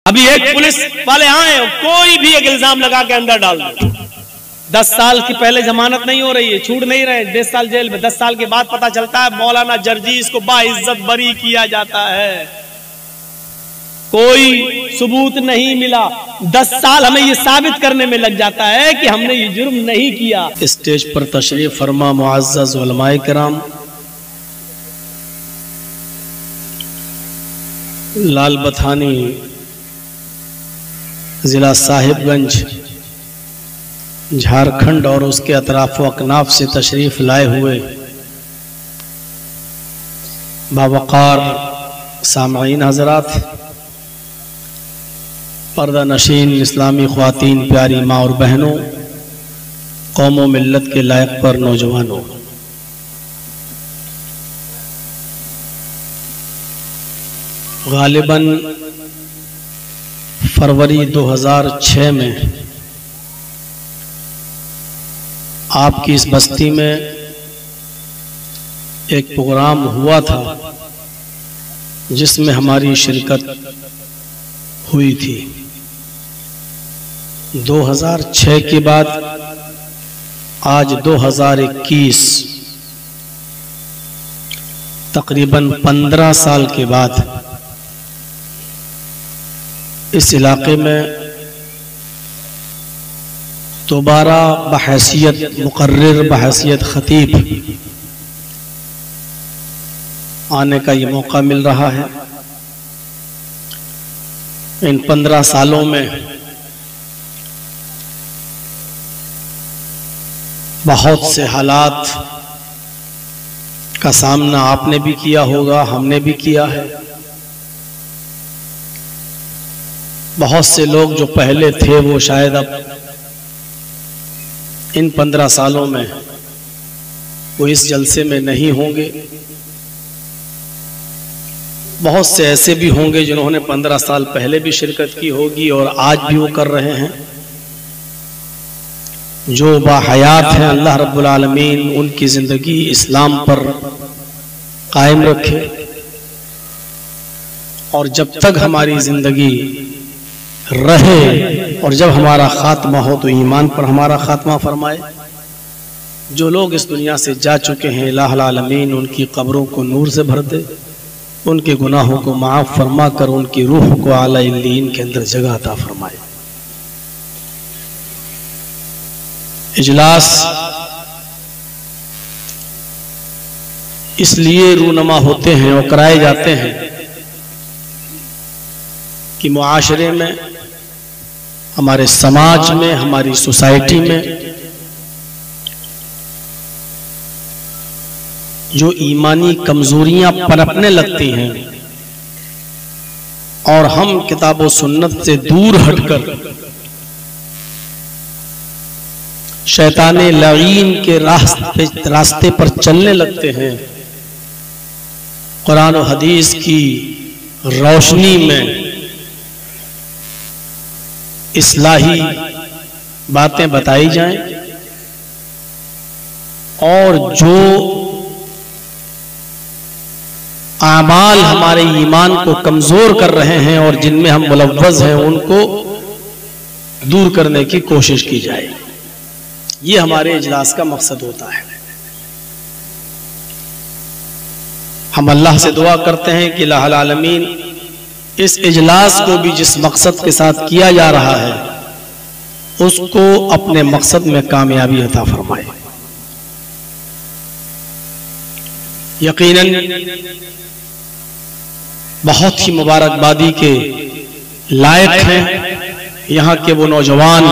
अभी एक पुलिस वाले आए, कोई भी एक इल्जाम लगा के अंदर डाल दो, 10 साल की पहले जमानत नहीं हो रही है, छूट नहीं रहे, 10 साल जेल में, 10 साल के बाद पता चलता है मौलाना जर्जीस को बाइज्जत बरी किया जाता है, कोई सबूत नहीं मिला, 10 साल हमें ये साबित करने में लग जाता है कि हमने ये जुर्म नहीं किया। स्टेज पर तशरीफ फरमा मुअज़्ज़ज़ उलमाए किराम, लाल बथानी जिला साहिबगंज झारखंड और उसके अतराफ व अकनाफ से तशरीफ लाए हुए बावकार सामईन हजरात, पर्दा नशीन इस्लामी ख्वातीन, प्यारी माँ और बहनों, कौम व मिल्लत के लायक पर नौजवानों, गालिबन फरवरी 2006 में आपकी इस बस्ती में एक प्रोग्राम हुआ था जिसमें हमारी शिरकत हुई थी। 2006 के बाद आज 2021 तकरीबन 15 साल के बाद इस इलाके में दोबारा बहैसियत मुकर्रिर, बहैसियत खतीब आने का ये मौका मिल रहा है। इन 15 सालों में बहुत से हालात का सामना आपने भी किया होगा, हमने भी किया है। बहुत से लोग जो पहले थे वो शायद अब इन 15 सालों में वो इस जलसे में नहीं होंगे। बहुत से ऐसे भी होंगे जिन्होंने 15 साल पहले भी शिरकत की होगी और आज भी वो कर रहे हैं। जो बाहयात हैं, अल्लाह रब्बुल आलमीन उनकी ज़िंदगी इस्लाम पर कायम रखे और जब तक हमारी ज़िंदगी रहे और जब हमारा खात्मा हो तो ईमान पर हमारा खात्मा फरमाए। जो लोग इस दुनिया से जा चुके हैं, इलाहुल आलमीन उनकी कब्रों को नूर से भर दे, उनके गुनाहों को माफ़ फरमा कर उनकी रूह को आला इल्लीन के अंदर जगह अता फरमाए। इजलास इसलिए रूनमा होते हैं और कराए जाते हैं कि मुआशरे में, हमारे समाज में, हमारी सोसाइटी में जो ईमानी कमजोरियां पनपने लगती हैं और हम किताब व सुन्नत से दूर हटकर शैताने लईन के रास्ते पर चलने लगते हैं, कुरान और हदीस की रोशनी में इस्लाही बातें बताई जाएं और जो आमाल हमारे ईमान को कमजोर कर रहे हैं और जिनमें हम मुलव्वज़ हैं उनको दूर करने की कोशिश की जाए। ये हमारे इजलास का मकसद होता है। हम अल्लाह से दुआ करते हैं कि अल्लाह आलमीन इस इजलास को भी जिस मकसद के साथ किया जा रहा है उसको अपने मकसद में कामयाबी अता फरमाए। यकीनन बहुत ही मुबारकबादी के लायक हैं यहाँ के वो नौजवान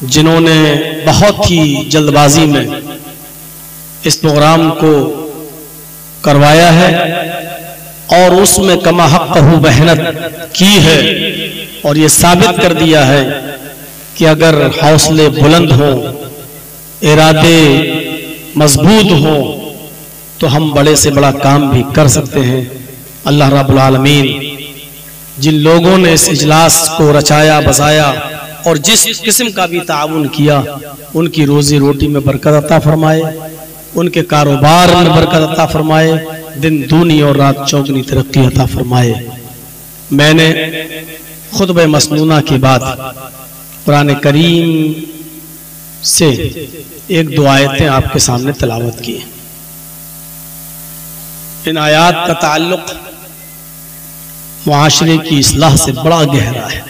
जिन्होंने बहुत ही जल्दबाजी में इस प्रोग्राम को करवाया है और उसमें कमा हक़्क़हू मेहनत की है और ये साबित कर दिया है कि अगर हौसले बुलंद हों, इरादे मजबूत हों तो हम बड़े से बड़ा काम भी कर सकते हैं। अल्लाह रब्बुल आलमीन जिन लोगों ने इस इजलास को रचाया बसाया और जिस किस्म का भी ताउन किया उनकी रोजी रोटी में बरकत अता फरमाए, उनके कारोबार में बरकत अता फरमाए, दिन दूनी और रात चौगनी तरक्की अता फरमाए। मैंने खुतबे मसनूना के बाद कुरान करीम से एक दो आयतें आपके सामने तिलावत की। इन आयात का ताल्लुक मुआशरे की इस्लाह से बड़ा गहरा है।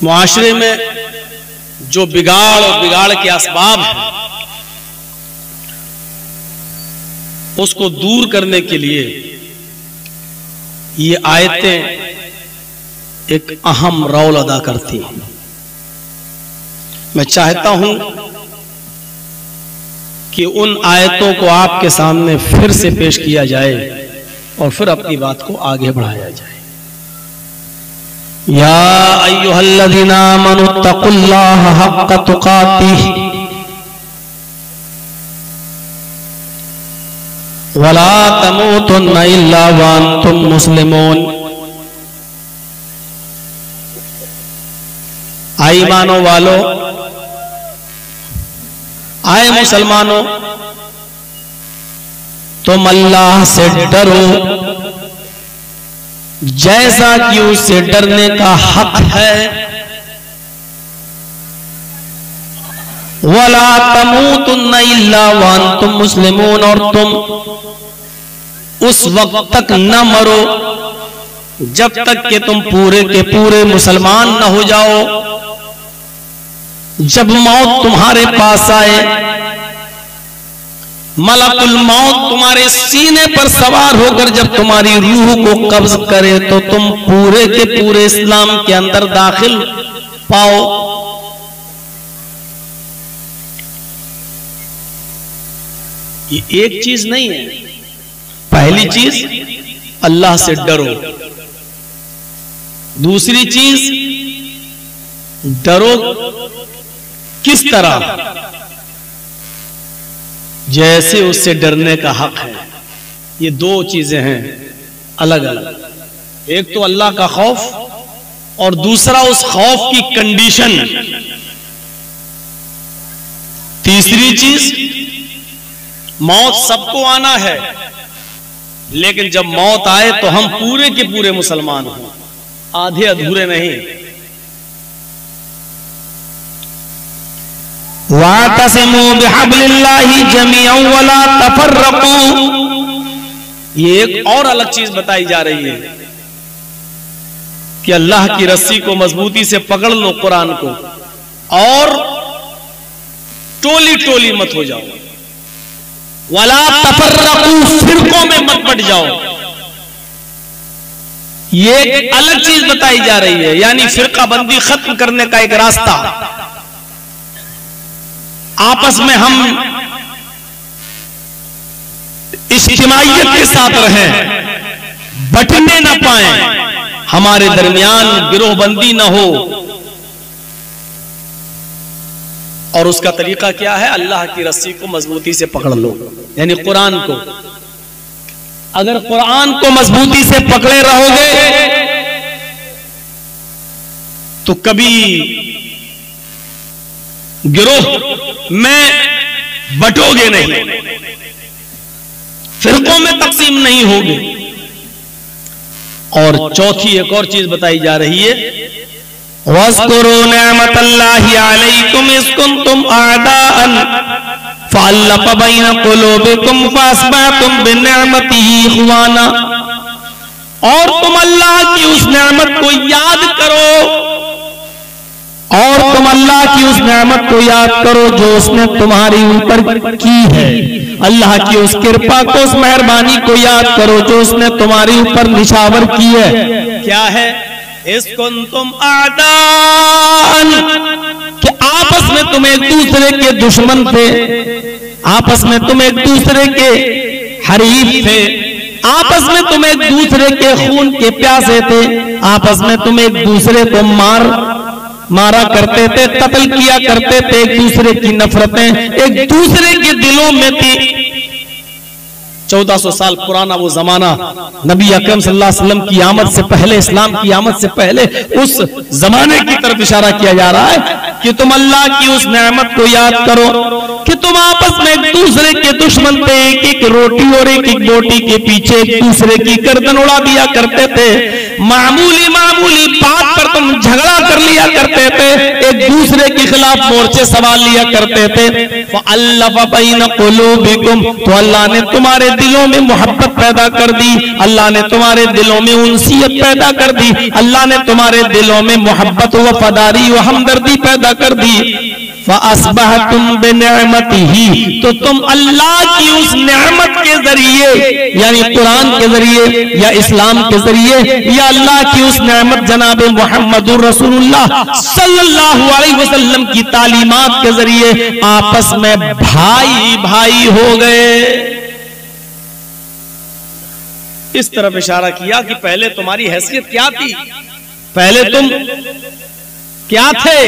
मुआशरे में जो बिगाड़ और बिगाड़ के असबाब हैं उसको दूर करने के लिए ये आयतें एक अहम रोल अदा करती हैं। मैं चाहता हूं कि उन आयतों को आपके सामने फिर से पेश किया जाए और फिर अपनी बात को आगे बढ़ाया जाए। या अय्युहल्लज़ीना आमनुत्तकुल्लाह हक़्क़ तुक़ातिह वला तमूतुन्ना इल्ला व अंतुम मुस्लिमून। आए ईमानो वालों, आए मुसलमानों, तुम अल्लाह से डरो जैसा कि उससे डरने का हक है। वला तमूतुन्ना इल्ला व अंतुम मुस्लिमून, और तुम उस वक्त तक न मरो जब तक कि तुम पूरे के पूरे मुसलमान न हो जाओ। जब मौत तुम्हारे पास आए, मलकुल मौत तुम्हारे सीने पर सवार होकर जब तुम्हारी रूह को कब्ज करे तो तुम पूरे के पूरे इस्लाम के अंदर दाखिल पाओ। ये एक चीज नहीं है। पहली चीज अल्लाह से डरो, दूसरी चीज डरो किस तरह, जैसे उससे डरने का हक है। ये दो चीजें हैं अलग अलग। एक तो अल्लाह का खौफ और दूसरा उस खौफ की कंडीशन। तीसरी चीज, मौत सबको आना है, लेकिन जब मौत आए तो हम पूरे के पूरे मुसलमान हों, आधे अधूरे नहीं। वातसिमू बिहब्लिल्लाहि जमीअन वला तफर्रकू। ये एक और अलग चीज बताई जा रही है कि अल्लाह की रस्सी को मजबूती से पकड़ लो, कुरान को, और टोली टोली मत हो जाओ। वला तफर्रकू, फिरकों में मत बट जाओ। ये एक अलग चीज बताई जा रही है, यानी फिरका बंदी खत्म करने का एक रास्ता। आपस में हम इज्तिमाइयत के साथ रहें, बटने न पाएं, हमारे दरमियान गिरोहबंदी न हो। और उसका तरीका क्या है? अल्लाह की रस्सी को मजबूती से पकड़ लो, यानी कुरान को। अगर कुरान को मजबूती से पकड़े रहोगे तो कभी गिरोह में बटोगे नहीं, फिरकों में तकसीम नहीं होगे। और चौथी एक और चीज बताई जा रही है, वज़्कुरू निअमतल्लाहि अलैकुम इज़ कुंतुम अअदाअन फ़अल्लफ़ बैन क़ुलूबिकुम फ़अस्बहतुम बिनिअमतिही इख़वाना। और तुम अल्लाह की उस नेमत को याद करो, और तुम अल्लाह की उस नेमत को याद करो जो उसने तुम्हारी ऊपर की है। अल्लाह की उस कृपा को, उस मेहरबानी को याद करो जो उसने तुम्हारी ऊपर निछावर की है। क्या है? इस्कुंतुम आदान, कि आपस में तुम एक दूसरे के दुश्मन थे, आपस में तुम एक दूसरे के हरीफ थे, आपस में तुम एक दूसरे के खून के प्यासे थे, आपस में तुम एक दूसरे को मारा करते थे, कत्ल किया करते थे, एक दूसरे की नफरतें एक दूसरे के दिलों में थी। 1400 साल पुराना वो जमाना, नबी अकरम सल्लल्लाहु अलैहि वसल्लम की आमद से पहले, इस्लाम की आमद से पहले उस जमाने की तरफ इशारा किया जा रहा है कि तुम अल्लाह की उस नेमत को याद करो कि तुम आपस में एक दूसरे के दुश्मन थे, एक एक रोटी और एक एक बोटी के पीछे एक दूसरे की गर्दन उड़ा दिया करते थे। मामूली मामूली बात पर तुम झगड़ा कर लिया करते थे, एक दूसरे के खिलाफ मोर्चे सवाल लिया करते थे। फ़अल्लफ़ बैन क़ुलूबिकुम, तो अल्लाह ने तुम्हारे दिलों में मोहब्बत पैदा कर दी, अल्लाह ने तुम्हारे दिलों में उनसियत पैदा कर दी, अल्लाह ने तुम्हारे दिलों में मोहब्बत व वफादारी व हमदर्दी पैदा कर दी। फ़अस्बहतुम बिनिअमतिही, तो तुम अल्लाह की उस नेमत के जरिए, यानी कुरान के जरिए या इस्लाम के जरिए या अल्लाह की उस नेमत जनाब मुहम्मदुर रसूलुल्लाह सल्लल्लाहु अलैहि वसल्लम की तालीमात के जरिए आपस में भाई भाई हो गए। इस तरफ इशारा किया कि पहले तुम्हारी हैसियत क्या थी, पहले तुम क्या थे।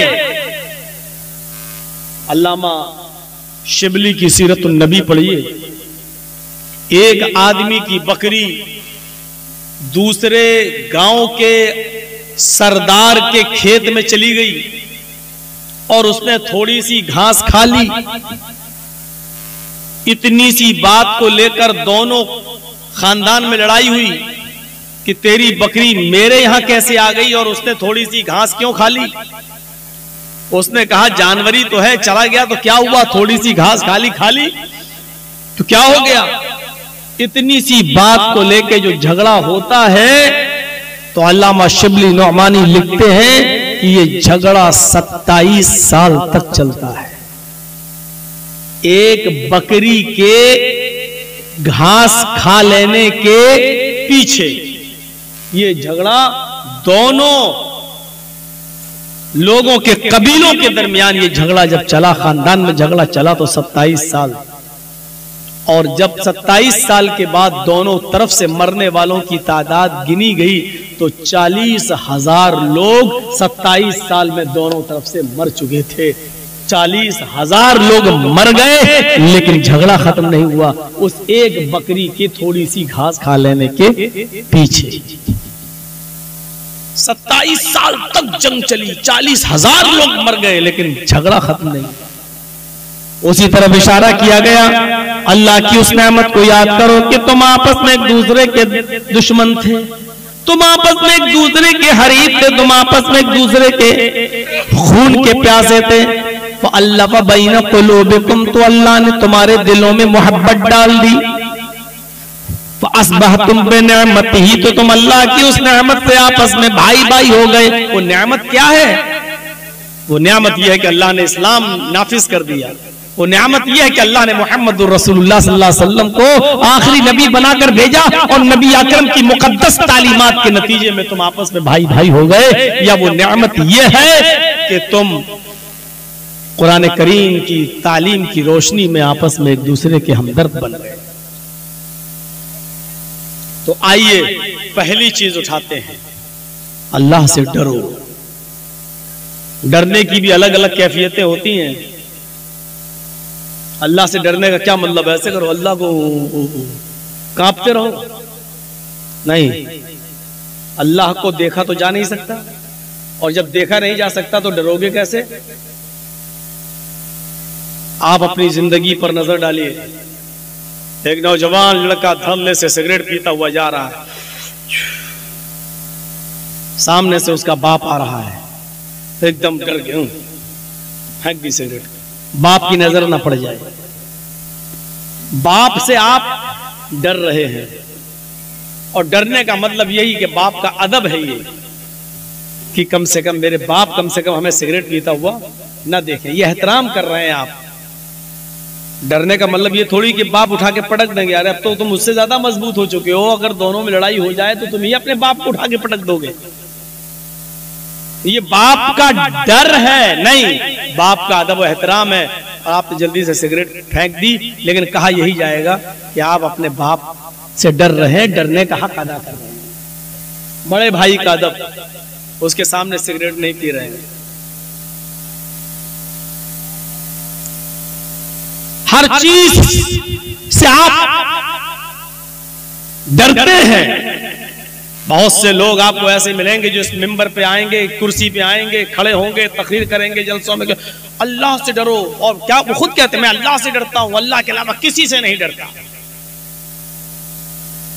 अल्लामा शिबली की सीरतुन नबी पढ़िए। एक आदमी की बकरी दूसरे गांव के सरदार के खेत में चली गई और उसने थोड़ी सी घास खा ली। इतनी सी बात को लेकर दोनों खानदान में लड़ाई हुई कि तेरी बकरी मेरे यहां कैसे आ गई और उसने थोड़ी सी घास क्यों खा ली। उसने कहा जानवरी तो है, चला गया तो क्या हुआ, थोड़ी सी घास खा ली तो क्या हो गया। इतनी सी बात को लेके जो झगड़ा होता है तो अल्लामा शिबली नौमानी लिखते हैं कि ये झगड़ा 27 साल तक चलता है। एक बकरी के घास खा लेने के पीछे ये झगड़ा दोनों लोगों के कबीलों के दरमियान ये झगड़ा जब चला, खानदान में झगड़ा चला तो 27 साल। और जब 27 साल के बाद दोनों तरफ से मरने वालों की तादाद गिनी गई तो 40,000 लोग 27 साल में दोनों तरफ से मर चुके थे। 40,000 लोग मर गए लेकिन झगड़ा खत्म नहीं हुआ उस एक बकरी की थोड़ी सी घास खा लेने के पीछे। 27 साल तक जंग चली, 40,000 लोग मर गए लेकिन झगड़ा खत्म नहीं। उसी तरफ इशारा किया गया अल्लाह की उस नेमत को याद करो कि तुम आपस में एक दूसरे के दुश्मन थे, तुम आपस में एक दूसरे के हरीफ थे, तुम आपस में एक दूसरे के खून के प्यासे थे। फ़अल्लफ़ बैन क़ुलूबिकुम, तो अल्लाह ने तुम्हारे दिलों में मोहब्बत डाल दी। फ़अस्बहतुम बिनिअमतिही, तो तुम अल्लाह की उस नेमत से आपस में भाई भाई हो गए। वो नेमत क्या है? वो नेमत यह है कि अल्लाह ने इस्लाम नाफिज कर दिया। वो नेमत यह है कि अल्लाह ने मुहम्मदुर रसूलुल्लाह सल्लल्लाहु अलैहि वसल्लम को आखिरी नबी बनाकर भेजा और नबी अकरम की मुकद्दस तालीमात के नतीजे में तुम आपस में भाई भाई हो गए। या वो नेमत यह है कि तुम कुरान करीम की तालीम की रोशनी में आपस में एक दूसरे के हमदर्द बन गए। तो आइए पहली चीज उठाते हैं, अल्लाह से डरो। डरने की भी अलग अलग कैफियतें होती हैं। अल्लाह से डरने का क्या मतलब? ऐसे करो अल्लाह को कांपते रहो, नहीं। अल्लाह को देखा तो जा नहीं सकता और जब देखा नहीं जा सकता तो डरोगे कैसे? आप अपनी जिंदगी पर नजर डालिए। एक नौजवान लड़का धड़ल्ले से सिगरेट पीता हुआ जा रहा है, सामने से उसका बाप आ रहा है, एकदम डर गया, फेंक दी सिगरेट, बाप की नजर ना पड़ जाए। बाप से आप डर रहे हैं और डरने का मतलब यही कि बाप का अदब है ये कि कम से कम मेरे बाप कम से कम हमें सिगरेट पीता हुआ ना देखें, ये एहतराम कर रहे हैं आप। डरने का मतलब ये थोड़ी कि बाप उठा के पटक देंगे, अरे अब तो तुम मुझसे ज्यादा मजबूत हो चुके हो, अगर दोनों में लड़ाई हो जाए तो तुम ही अपने बाप को उठा के पटक दोगे। ये बाप का डर है नहीं, बाप का अदब एहतराम है। और आपने जल्दी से सिगरेट फेंक दी, लेकिन कहा यही जाएगा कि आप अपने बाप से डर रहे हैं, डरने का हक अदा कर रहे हैं। बड़े भाई का अदब, उसके सामने सिगरेट नहीं पी रहे हैं। हर चीज से आप डरते हैं बहुत से लोग आपको ऐसे मिलेंगे जो इस मिंबर पे आएंगे, कुर्सी पे आएंगे, खड़े होंगे, तकरीर करेंगे जलसों में, अल्लाह से डरो, और क्या वो खुद कहते हैं मैं अल्लाह से डरता हूं, अल्लाह के अलावा किसी से नहीं डरता।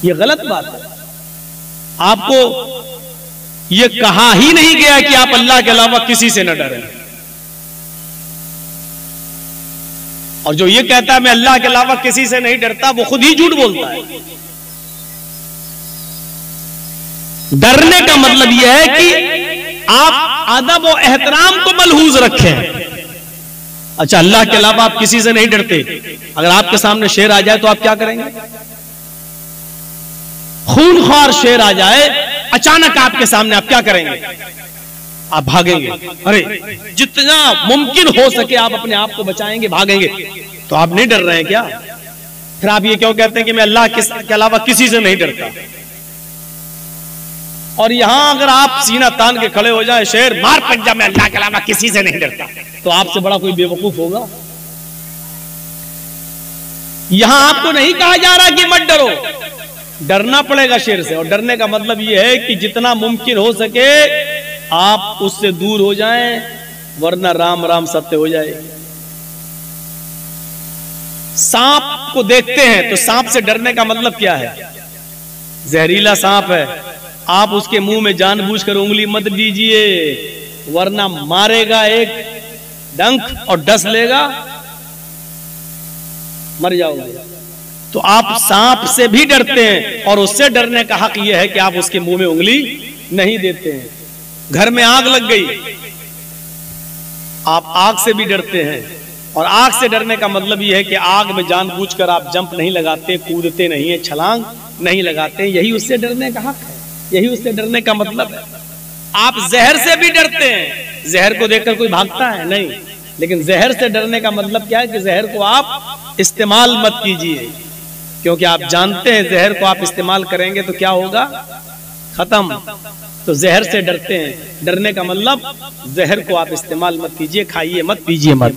ये गलत बात है। आपको ये कहा ही नहीं गया कि आप अल्लाह के अलावा किसी से न डरें। और जो ये कहता है मैं अल्लाह के अलावा किसी से नहीं डरता, वो खुद ही झूठ बोलता है। डरने का मतलब यह है कि आप अदब और एहतराम को मलहूज रखें। अच्छा, अल्लाह के अलावा आप किसी से नहीं डरते, अगर आपके सामने शेर आ जाए तो आप क्या करेंगे? खूनख्वार शेर आ जाए अचानक आपके सामने, आप क्या करेंगे? आप भागेंगे। अरे जितना मुमकिन हो सके आप अपने आप को बचाएंगे, भागेंगे। तो आप नहीं डर रहे हैं क्या? फिर आप ये क्यों कहते हैं कि मैं अल्लाह के अलावा किसी से नहीं डरता? और यहां अगर आप सीना तान के खड़े हो जाए, शेर मार पंजा मैं अल्लाह के अलावा किसी से नहीं डरता, तो आपसे बड़ा कोई बेवकूफ होगा? यहां आपको नहीं कहा जा रहा कि मत डरो, डरना पड़ेगा शेर से। और डरने का मतलब यह है कि जितना मुमकिन हो सके आप उससे दूर हो जाएं, वरना राम राम सत्य हो जाए। सांप को देखते हैं तो सांप से डरने का मतलब क्या है? जहरीला सांप है, आप उसके मुंह में जानबूझकर उंगली मत दीजिए, वरना मारेगा एक डंक और डस लेगा, मर जाओगे। तो आप सांप से भी डरते हैं, और उससे डरने का हक यह है कि आप उसके मुंह में उंगली नहीं देते हैं। घर में आग लग गई, आप आग से भी डरते हैं, और आग से डरने का मतलब यह है कि आग में जानबूझकर आप जंप नहीं लगाते, कूदते नहीं है, छलांग नहीं लगाते। यही उससे डरने का हक है, यही उससे डरने का मतलब है। आप जहर से भी डरते हैं, जहर को देखकर कोई भागता है? नहीं। लेकिन जहर से डरने का मतलब क्या है कि जहर को आप इस्तेमाल मत कीजिए, क्योंकि आप जानते हैं जहर को आप इस्तेमाल करेंगे तो क्या होगा? खत्म। तो जहर से डरते हैं, डरने का मतलब जहर को आप इस्तेमाल मत कीजिए, खाइए मत, पीजिए मत।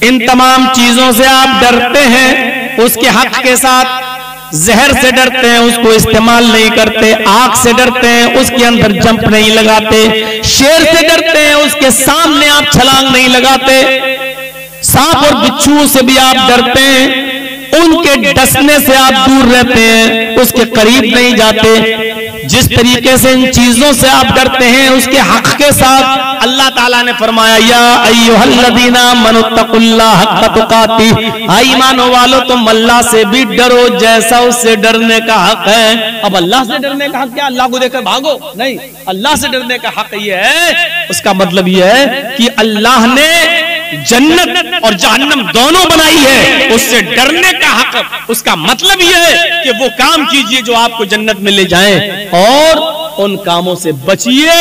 इन तमाम चीजों से आप डरते हैं, उसके हक के साथ। जहर से डरते हैं, उसको इस्तेमाल नहीं करते। आग से डरते हैं, उसके अंदर जंप नहीं लगाते। शेर से डरते हैं, उसके सामने आप छलांग नहीं लगाते। सांप और बिच्छुओं से भी आप डरते हैं, उनके डसने से आप दूर रहते हैं, उसके करीब नहीं जाते। जिस तरीके से इन चीजों से आप डरते हैं, उसके हक के साथ अल्लाह ताला ने फरमाया या अय्युहल्लज़ीना आमनुत्तकुल्लाह हक़्क़ तुक़ातिह, हाय ईमानो वालो तुम अल्लाह से भी डरो जैसा उससे डरने का हक है। अब अल्लाह से डरने का हक क्या? अल्लाह को देखकर भागो? नहीं, अल्लाह से डरने का हक यह है, उसका मतलब यह है कि अल्लाह ने जन्नत और जहन्नम दोनों बनाई है, उससे डरने का हक। उसका मतलब यह है कि वो काम कीजिए जो आपको जन्नत में ले जाएं, और उन कामों से बचिए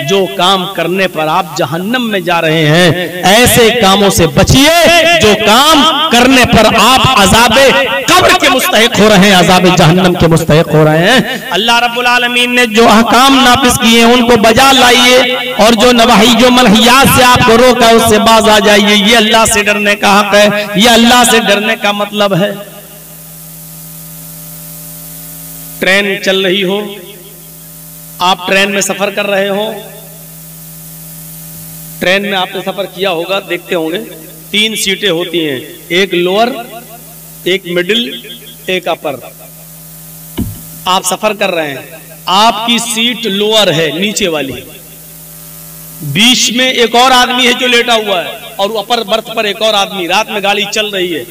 जो काम करने पर आप जहन्नम में जा रहे हैं। ऐसे कामों से बचिए जो काम करने पर आप अज़ाबे कब्र के मुस्तहिक हो रहे हैं, अज़ाबे जहन्नम के मुस्तहिक हो रहे हैं। अल्लाह रब्बुल आलमीन ने जो अहकाम नाफिज किए हैं उनको बजा लाइए, और जो नवाही, जो मनहियात से आपको रोका उससे बाज आ जाइए। ये अल्लाह से डरने का हक है, ये अल्लाह से डरने का मतलब है। ट्रेन चल रही हो, आप ट्रेन में सफर कर रहे हो, ट्रेन में आपने सफर किया होगा, देखते होंगे 3 सीटें होती हैं, एक लोअर, एक मिडिल, एक अपर। आप सफर कर रहे हैं, आपकी सीट लोअर है, नीचे वाली, बीच में एक और आदमी है जो लेटा हुआ है, और अपर बर्थ पर एक और आदमी। रात में गाड़ी चल रही है,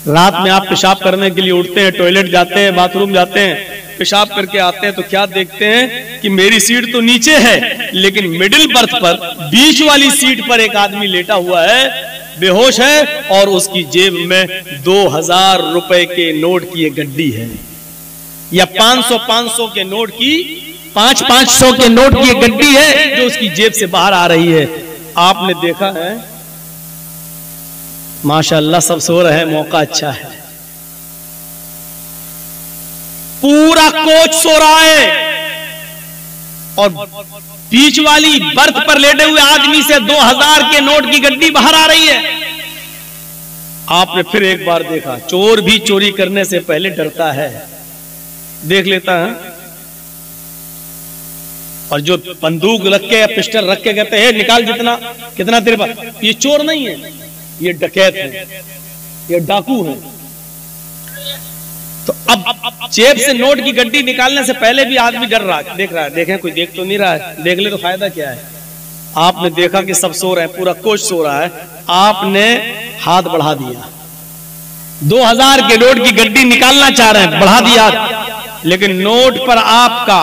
रात में आप पेशाब करने के लिए उठते हैं, टॉयलेट जाते हैं, बाथरूम जाते हैं, पेशाब करके आते हैं, तो क्या देखते हैं कि मेरी सीट तो नीचे है, लेकिन मिडिल बर्थ पर, बीच वाली सीट पर एक आदमी लेटा हुआ है, बेहोश है, और उसकी जेब में 2000 रुपए के नोट की एक गड्डी है, या 500 के नोट की, 500 के नोट की एक गड्डी है जो उसकी जेब से बाहर आ रही है। आपने देखा है? माशाअल्लाह सब सो रहे हैं, मौका अच्छा है। पूरा कोच सो रहा है, और बीच वाली बर्थ पर लेटे हुए आदमी से 2000 के नोट की गड्डी बाहर आ रही है। आपने फिर एक बार देखा, चोर भी चोरी करने से पहले डरता है, देख लेता है, और जो बंदूक रख के या पिस्टल रख के कहते हैं निकाल जितना, कितना तेरे पास, ये चोर नहीं है, ये डकैत है, ये डाकू है। तो अब जेब से नोट की गड्डी निकालने से पहले भी आदमी डर रहा है, देख रहा है, देखें कोई देख तो नहीं रहा है, देख ले तो फायदा क्या है। आपने देखा कि सब सो रहे हैं, पूरा कोच सो रहा है, आपने हाथ बढ़ा दिया, 2000 के नोट की गड्डी निकालना चाह रहे हैं, बढ़ा दिया, लेकिन नोट पर आपका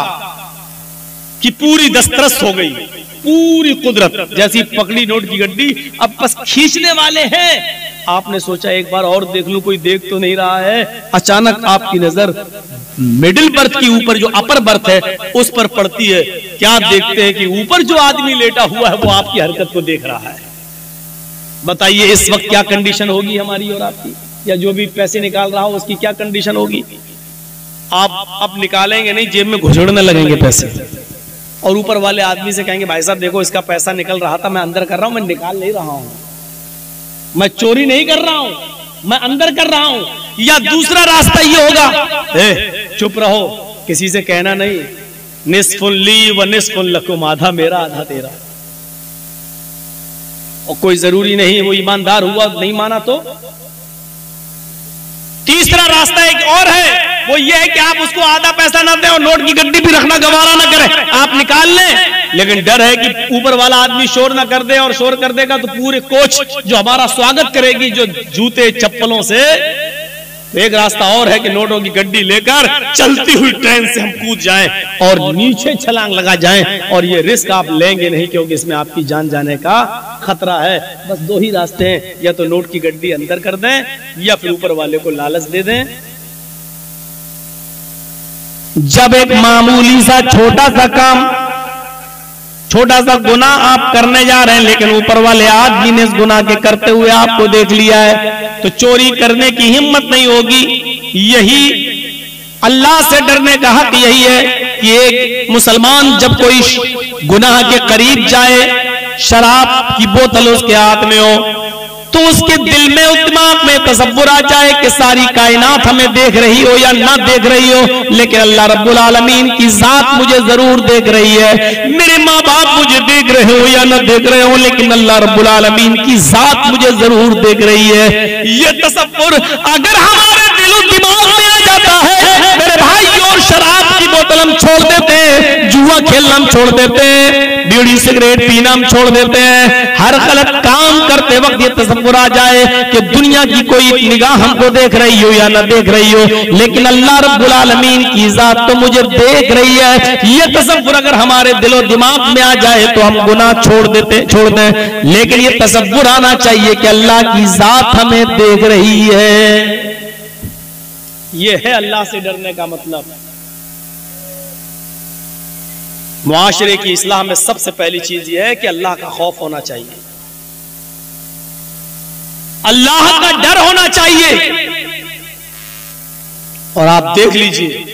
की पूरी दस्तरस हो गई, पूरी कुदरत जैसी पकड़ी नोट की गड्डी, अब बस खींचने वाले हैं। आपने सोचा एक बार और देख लूं, कोई देख तो नहीं रहा है। अचानक आपकी नजर मिडिल बर्थ की ऊपर, जो अपर बर्थ है, उस पर पड़ती है। क्या देखते हैं कि ऊपर जो आदमी लेटा हुआ है वो आपकी हरकत को देख रहा है। बताइए इस वक्त क्या कंडीशन होगी हमारी और आपकी, या जो भी पैसे निकाल रहा हो उसकी क्या कंडीशन होगी। आप अब निकालेंगे नहीं, जेब में घुसड़ने लगेंगे पैसे, और ऊपर वाले आदमी से कहेंगे भाई साहब देखो इसका पैसा निकल रहा था, मैं अंदर कर रहा हूं, मैं निकाल नहीं रहा हूं, मैं चोरी नहीं कर रहा हूं, मैं अंदर कर रहा हूं। या दूसरा रास्ता ये होगा, चुप रहो, किसी से कहना नहीं, निस्फुन ली व निस्फुन लकुम, आधा मेरा आधा तेरा, और कोई जरूरी नहीं वो ईमानदार हुआ, नहीं माना तो। तीसरा रास्ता एक और है, वो ये है कि आप उसको आधा पैसा ना दें और नोट की गड्डी भी रखना गवारा ना करें, आप निकाल लें, लेकिन डर है कि ऊपर वाला आदमी शोर ना कर दे, और शोर कर देगा तो पूरे कोच जो हमारा स्वागत करेगी जो जूते चप्पलों से। तो एक रास्ता और है कि नोटों की गड्डी लेकर चलती हुई ट्रेन से हम कूद जाएं और नीचे छलांग लगा जाएं, और ये रिस्क आप लेंगे नहीं क्योंकि इसमें आपकी जान जाने का खतरा है। बस दो ही रास्ते हैं, या तो नोट की गड्डी अंदर कर दें या फिर ऊपर वाले को लालच दे दें। जब एक मामूली सा छोटा सा काम, छोटा सा गुनाह आप करने जा रहे हैं, लेकिन ऊपर वाले आदमी ने इस गुनाह के करते हुए आपको देख लिया है, तो चोरी करने की हिम्मत नहीं होगी। यही अल्लाह से डरने का हक यही है कि एक मुसलमान जब कोई गुनाह के करीब जाए, शराब की बोतल उसके हाथ में हो, तो उसके दिल में और दिमाग में तसव्वुर आ जाए कि सारी कायनात हमें देख रही हो या ना देख रही हो, लेकिन अल्लाह रब्बुल आलमीन की जात मुझे जरूर देख रही है। मेरे माँ बाप मुझे देख रहे हो या ना देख रहे हो, लेकिन अल्लाह रब्बुल आलमीन की जात मुझे जरूर देख रही है। ये तसव्वुर अगर हमारे दिल और दिमाग में आ जाता है, मेरे भाई, और शराब की बोतल हम छोड़ देते हैं, जुआ खेलना हम छोड़ देते हैं, बीड़ी सिगरेट पीना हम छोड़ देते हैं, हर गलत काम करते वक्त ये तसव्वुर आ जाए कि दुनिया की कोई निगाह हमको देख रही हो या ना देख रही हो, लेकिन अल्लाह रब्बुल आलमीन की जात तो मुझे देख रही है। ये तसव्वुर अगर हमारे दिलो दिमाग में आ जाए तो हम गुनाह छोड़ दें, लेकिन ये तसव्वुर आना चाहिए कि अल्लाह की जात हमें देख रही है। ये है अल्लाह से डरने का मतलब। मुआशरे की इस्लाह में सबसे पहली चीज यह है कि अल्लाह का खौफ होना चाहिए, अल्लाह का डर होना चाहिए। और आप देख लीजिए,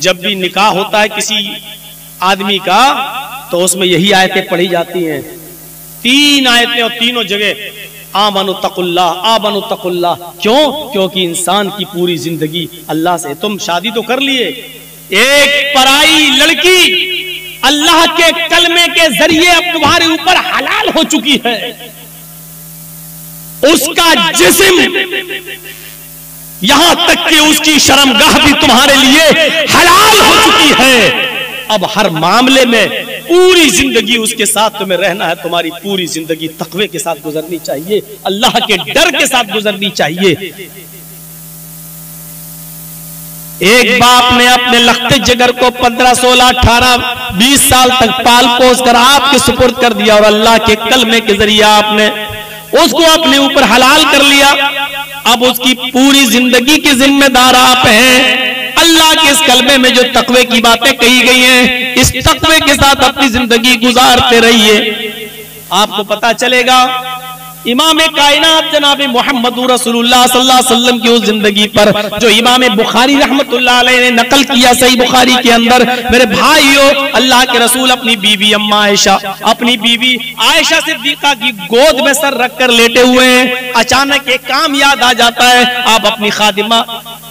जब भी निकाह होता है किसी आदमी का, तो उसमें यही आयतें पढ़ी जाती हैं, 3 आयतें, और तीनों जगह आमनु तकुल्लाह, आमनु तकुल्लाह। क्यों? क्योंकि इंसान की पूरी जिंदगी अल्लाह से, तुम शादी तो कर लिए, एक पराई लड़की अल्लाह के कलमे के जरिए अब तुम्हारे ऊपर हलाल हो चुकी है, उसका जिस्म, यहां तक कि उसकी शर्मगाह भी तुम्हारे लिए हलाल हो चुकी है। अब हर मामले में पूरी जिंदगी उसके साथ तुम्हें रहना है, तुम्हारी पूरी जिंदगी तकवे के साथ गुजरनी चाहिए, अल्लाह के डर के साथ गुजरनी चाहिए। एक बाप ने अपने लखते जिगर को 15, 16, 18, 20 साल तक पाल पोस कर आपके सुपुर्द कर दिया, और अल्लाह के कलमे के जरिए आपने उसको अपने ऊपर हलाल कर लिया। अब उसकी पूरी जिंदगी की जिम्मेदार आप हैं। अल्लाह के इस कलमे में जो तकवे की बातें कही गई हैं, इस तकवे के साथ अपनी जिंदगी गुजारते रहिए। आपको पता चलेगा इमाम कायनात जनाब मोहम्मद रसूलुल्लाह सल्लल्लाहु अलैहि वसल्लम की उस जिंदगी पर जो इमाम बुखारी रहमतुल्लाह अलैह ने नकल किया सही बुखारी के अंदर। मेरे भाइयों, अल्लाह के रसूल अपनी बीवी अम्मा आयशा, अपनी बीवी आयशा सिद्दीका की गोद में सर रखकर लेटे हुए हैं। अचानक एक काम याद आ जाता है। आप अपनी खादिमा,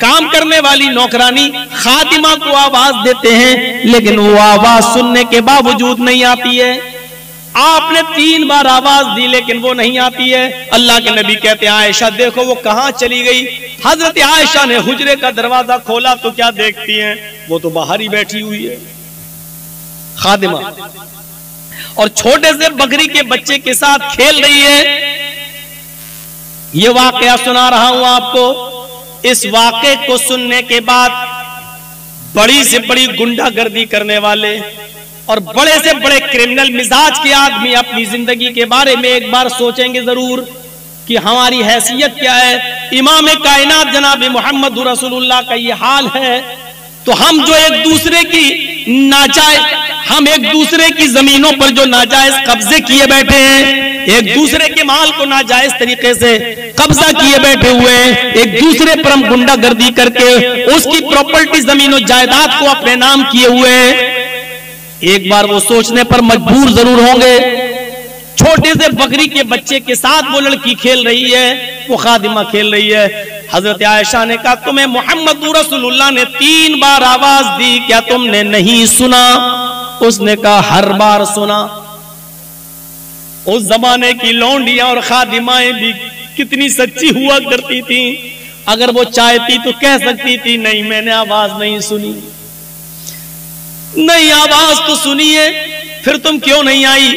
काम करने वाली नौकरानी खादिमा को आवाज देते हैं, लेकिन वो आवाज सुनने के बावजूद नहीं आती है। आपने 3 बार आवाज दी लेकिन वो नहीं आती है। अल्लाह के नबी कहते हैं आयशा देखो वो कहां चली गई। हजरत आयशा ने हुजरे का दरवाजा खोला तो क्या देखती हैं, वो तो बाहर ही बैठी हुई है खादिमा, और छोटे से बकरी के बच्चे के साथ खेल रही है। ये वाकया सुना रहा हूं आपको। इस वाकये को सुनने के बाद बड़ी से बड़ी गुंडागर्दी करने वाले और बड़े से बड़े क्रिमिनल मिजाज के आदमी अपनी जिंदगी के बारे में एक बार सोचेंगे जरूर कि हमारी हैसियत क्या है। इमाम कायनात जनाब मोहम्मद रसूलुल्लाह का ये हाल है तो हम जो एक दूसरे की हम एक दूसरे की जमीनों पर जो नाजायज कब्जे किए बैठे हैं, एक दूसरे के माल को नाजायज तरीके से कब्जा किए बैठे हुए हैं, एक दूसरे पर हम गुंडागर्दी करके उसकी प्रॉपर्टी जमीन और जायदाद को अपने नाम किए हुए हैं। एक बार वो सोचने पर मजबूर जरूर होंगे। छोटे से बकरी के बच्चे के साथ वो लड़की खेल रही है, वो खादिमा खेल रही है। हजरत आयशा ने कहा तुम्हें मोहम्मद रसूलुल्लाह ने 3 बार आवाज दी, क्या तुमने नहीं सुना? उसने कहा हर बार सुना। उस जमाने की लौंडियां और खादिमाएं भी कितनी सच्ची हुआ करती थी। अगर वो चाहती तो कह सकती थी नहीं मैंने आवाज नहीं सुनी। नहीं आवाज तो सुनिए, फिर तुम क्यों नहीं आई?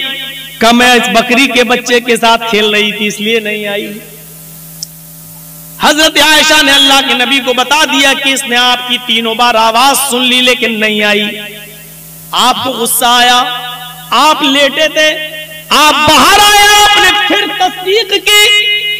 कहा मैं इस बकरी के बच्चे के साथ खेल रही थी इसलिए नहीं आई। हजरत आयशा ने अल्लाह के नबी को बता दिया कि इसने आपकी 3 बार आवाज सुन ली लेकिन नहीं आई। आपको गुस्सा आया, आप लेटे थे, आप बाहर आए, आपने फिर तस्दीक की।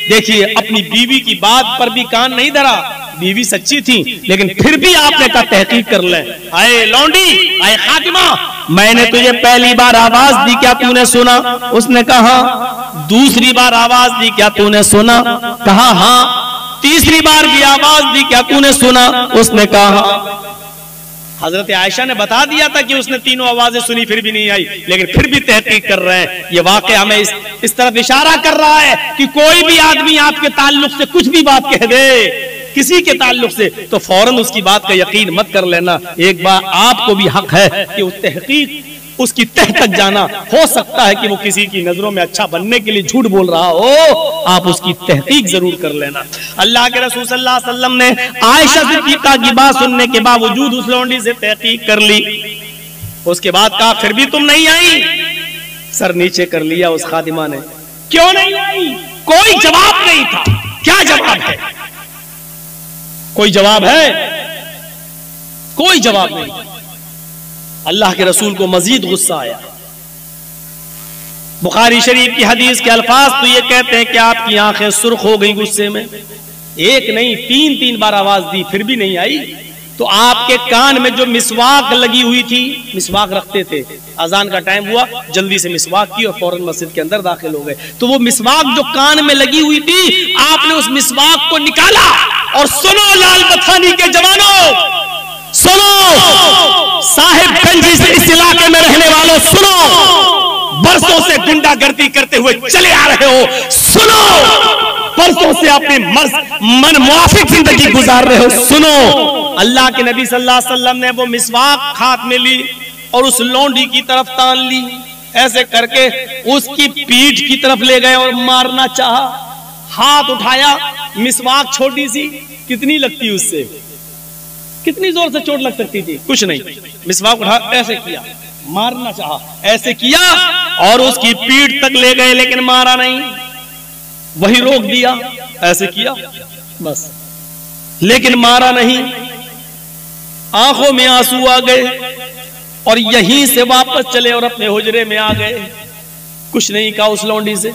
देखिए अपनी बीवी की बात पर भी कान नहीं धरा, बीवी सच्ची थी लेकिन फिर भी आपने कहा तहकीक कर ले। आए लौंडी, आए खातिमा, मैंने तुझे पहली बार आवाज दी क्या तूने सुना? उसने कहा। दूसरी बार आवाज दी क्या तूने सुना? कहा हाँ। तीसरी बार भी आवाज दी क्या तूने सुना? उसने कहा। हजरत आयशा ने बता दिया था कि उसने 3 आवाजें सुनी फिर भी नहीं आई, लेकिन फिर भी तहकीक कर रहे हैं। ये वाकया हमें इस तरफ इशारा कर रहा है कि कोई भी आदमी आपके ताल्लुक से कुछ भी बात कह दे किसी के ताल्लुक से तो फौरन उसकी बात का यकीन मत कर लेना। एक बार आपको भी हक है कि उस तहकीक उसकी तह तक जाना। हो सकता है कि वो किसी की नजरों में अच्छा बनने के लिए झूठ बोल रहा हो, आप उसकी तहकीक जरूर कर लेना। अल्लाह के रसूल सल्लल्लाहु अलैहि वसल्लम ने आयशा सिद्दीका की बात सुनने के बावजूद उस लौंडी से तहकीक कर ली। उसके बाद कहा फिर भी तुम नहीं आई? सर नीचे कर लिया उस खादिमा ने। क्यों नहीं आई? कोई जवाब नहीं था। क्या जवाब है? कोई जवाब है? कोई जवाब नहीं। अल्लाह के रसूल को मजीद गुस्सा आया। बुखारी शरीफ की हदीस के अल्फाज तो ये कहते हैं कि आपकी आंखें सुर्ख हो गई गुस्से में। एक नहीं 3 बार आवाज दी फिर भी नहीं आई। तो आपके कान में जो मिसवाक लगी हुई थी, मिसवाक रखते थे, अजान का टाइम हुआ जल्दी से मिसवाक की और फौरन मस्जिद के अंदर दाखिल हो गए। तो वो मिसवाक जो कान में लगी हुई थी, आपने उस मिसवाक को निकाला और सुनो लाल बथानी के जवानों, सुनो साहिबगंज इस इलाके में रहने वालों, सुनो बरसों से गुंडागर्दी करते हुए चले आ रहे हो, सुनो बरसों से अपने मन मुआफिक जिंदगी गुजार रहे हो, सुनो। अल्लाह के नबी सल्लल्लाहु अलैहि वसल्लम ने वो मिसवाक हाथ में ली और उस लौंडी की तरफ तान ली, ऐसे करके उसकी पीठ की तरफ ले गए और मारना चाहा। हाथ उठाया, मिसवाक छोटी सी, कितनी लगती उससे, कितनी जोर से चोट लग सकती थी? कुछ नहीं। मिसवाक उठा ऐसे किया, मारना चाहा, ऐसे किया और उसकी पीठ तक ले गए लेकिन मारा नहीं। वही रोक दिया, ऐसे किया बस, लेकिन मारा नहीं। आंखों में आंसू आ गए और यहीं से वापस चले और अपने हुजरे में आ गए। कुछ नहीं कहा उस लौंडी से।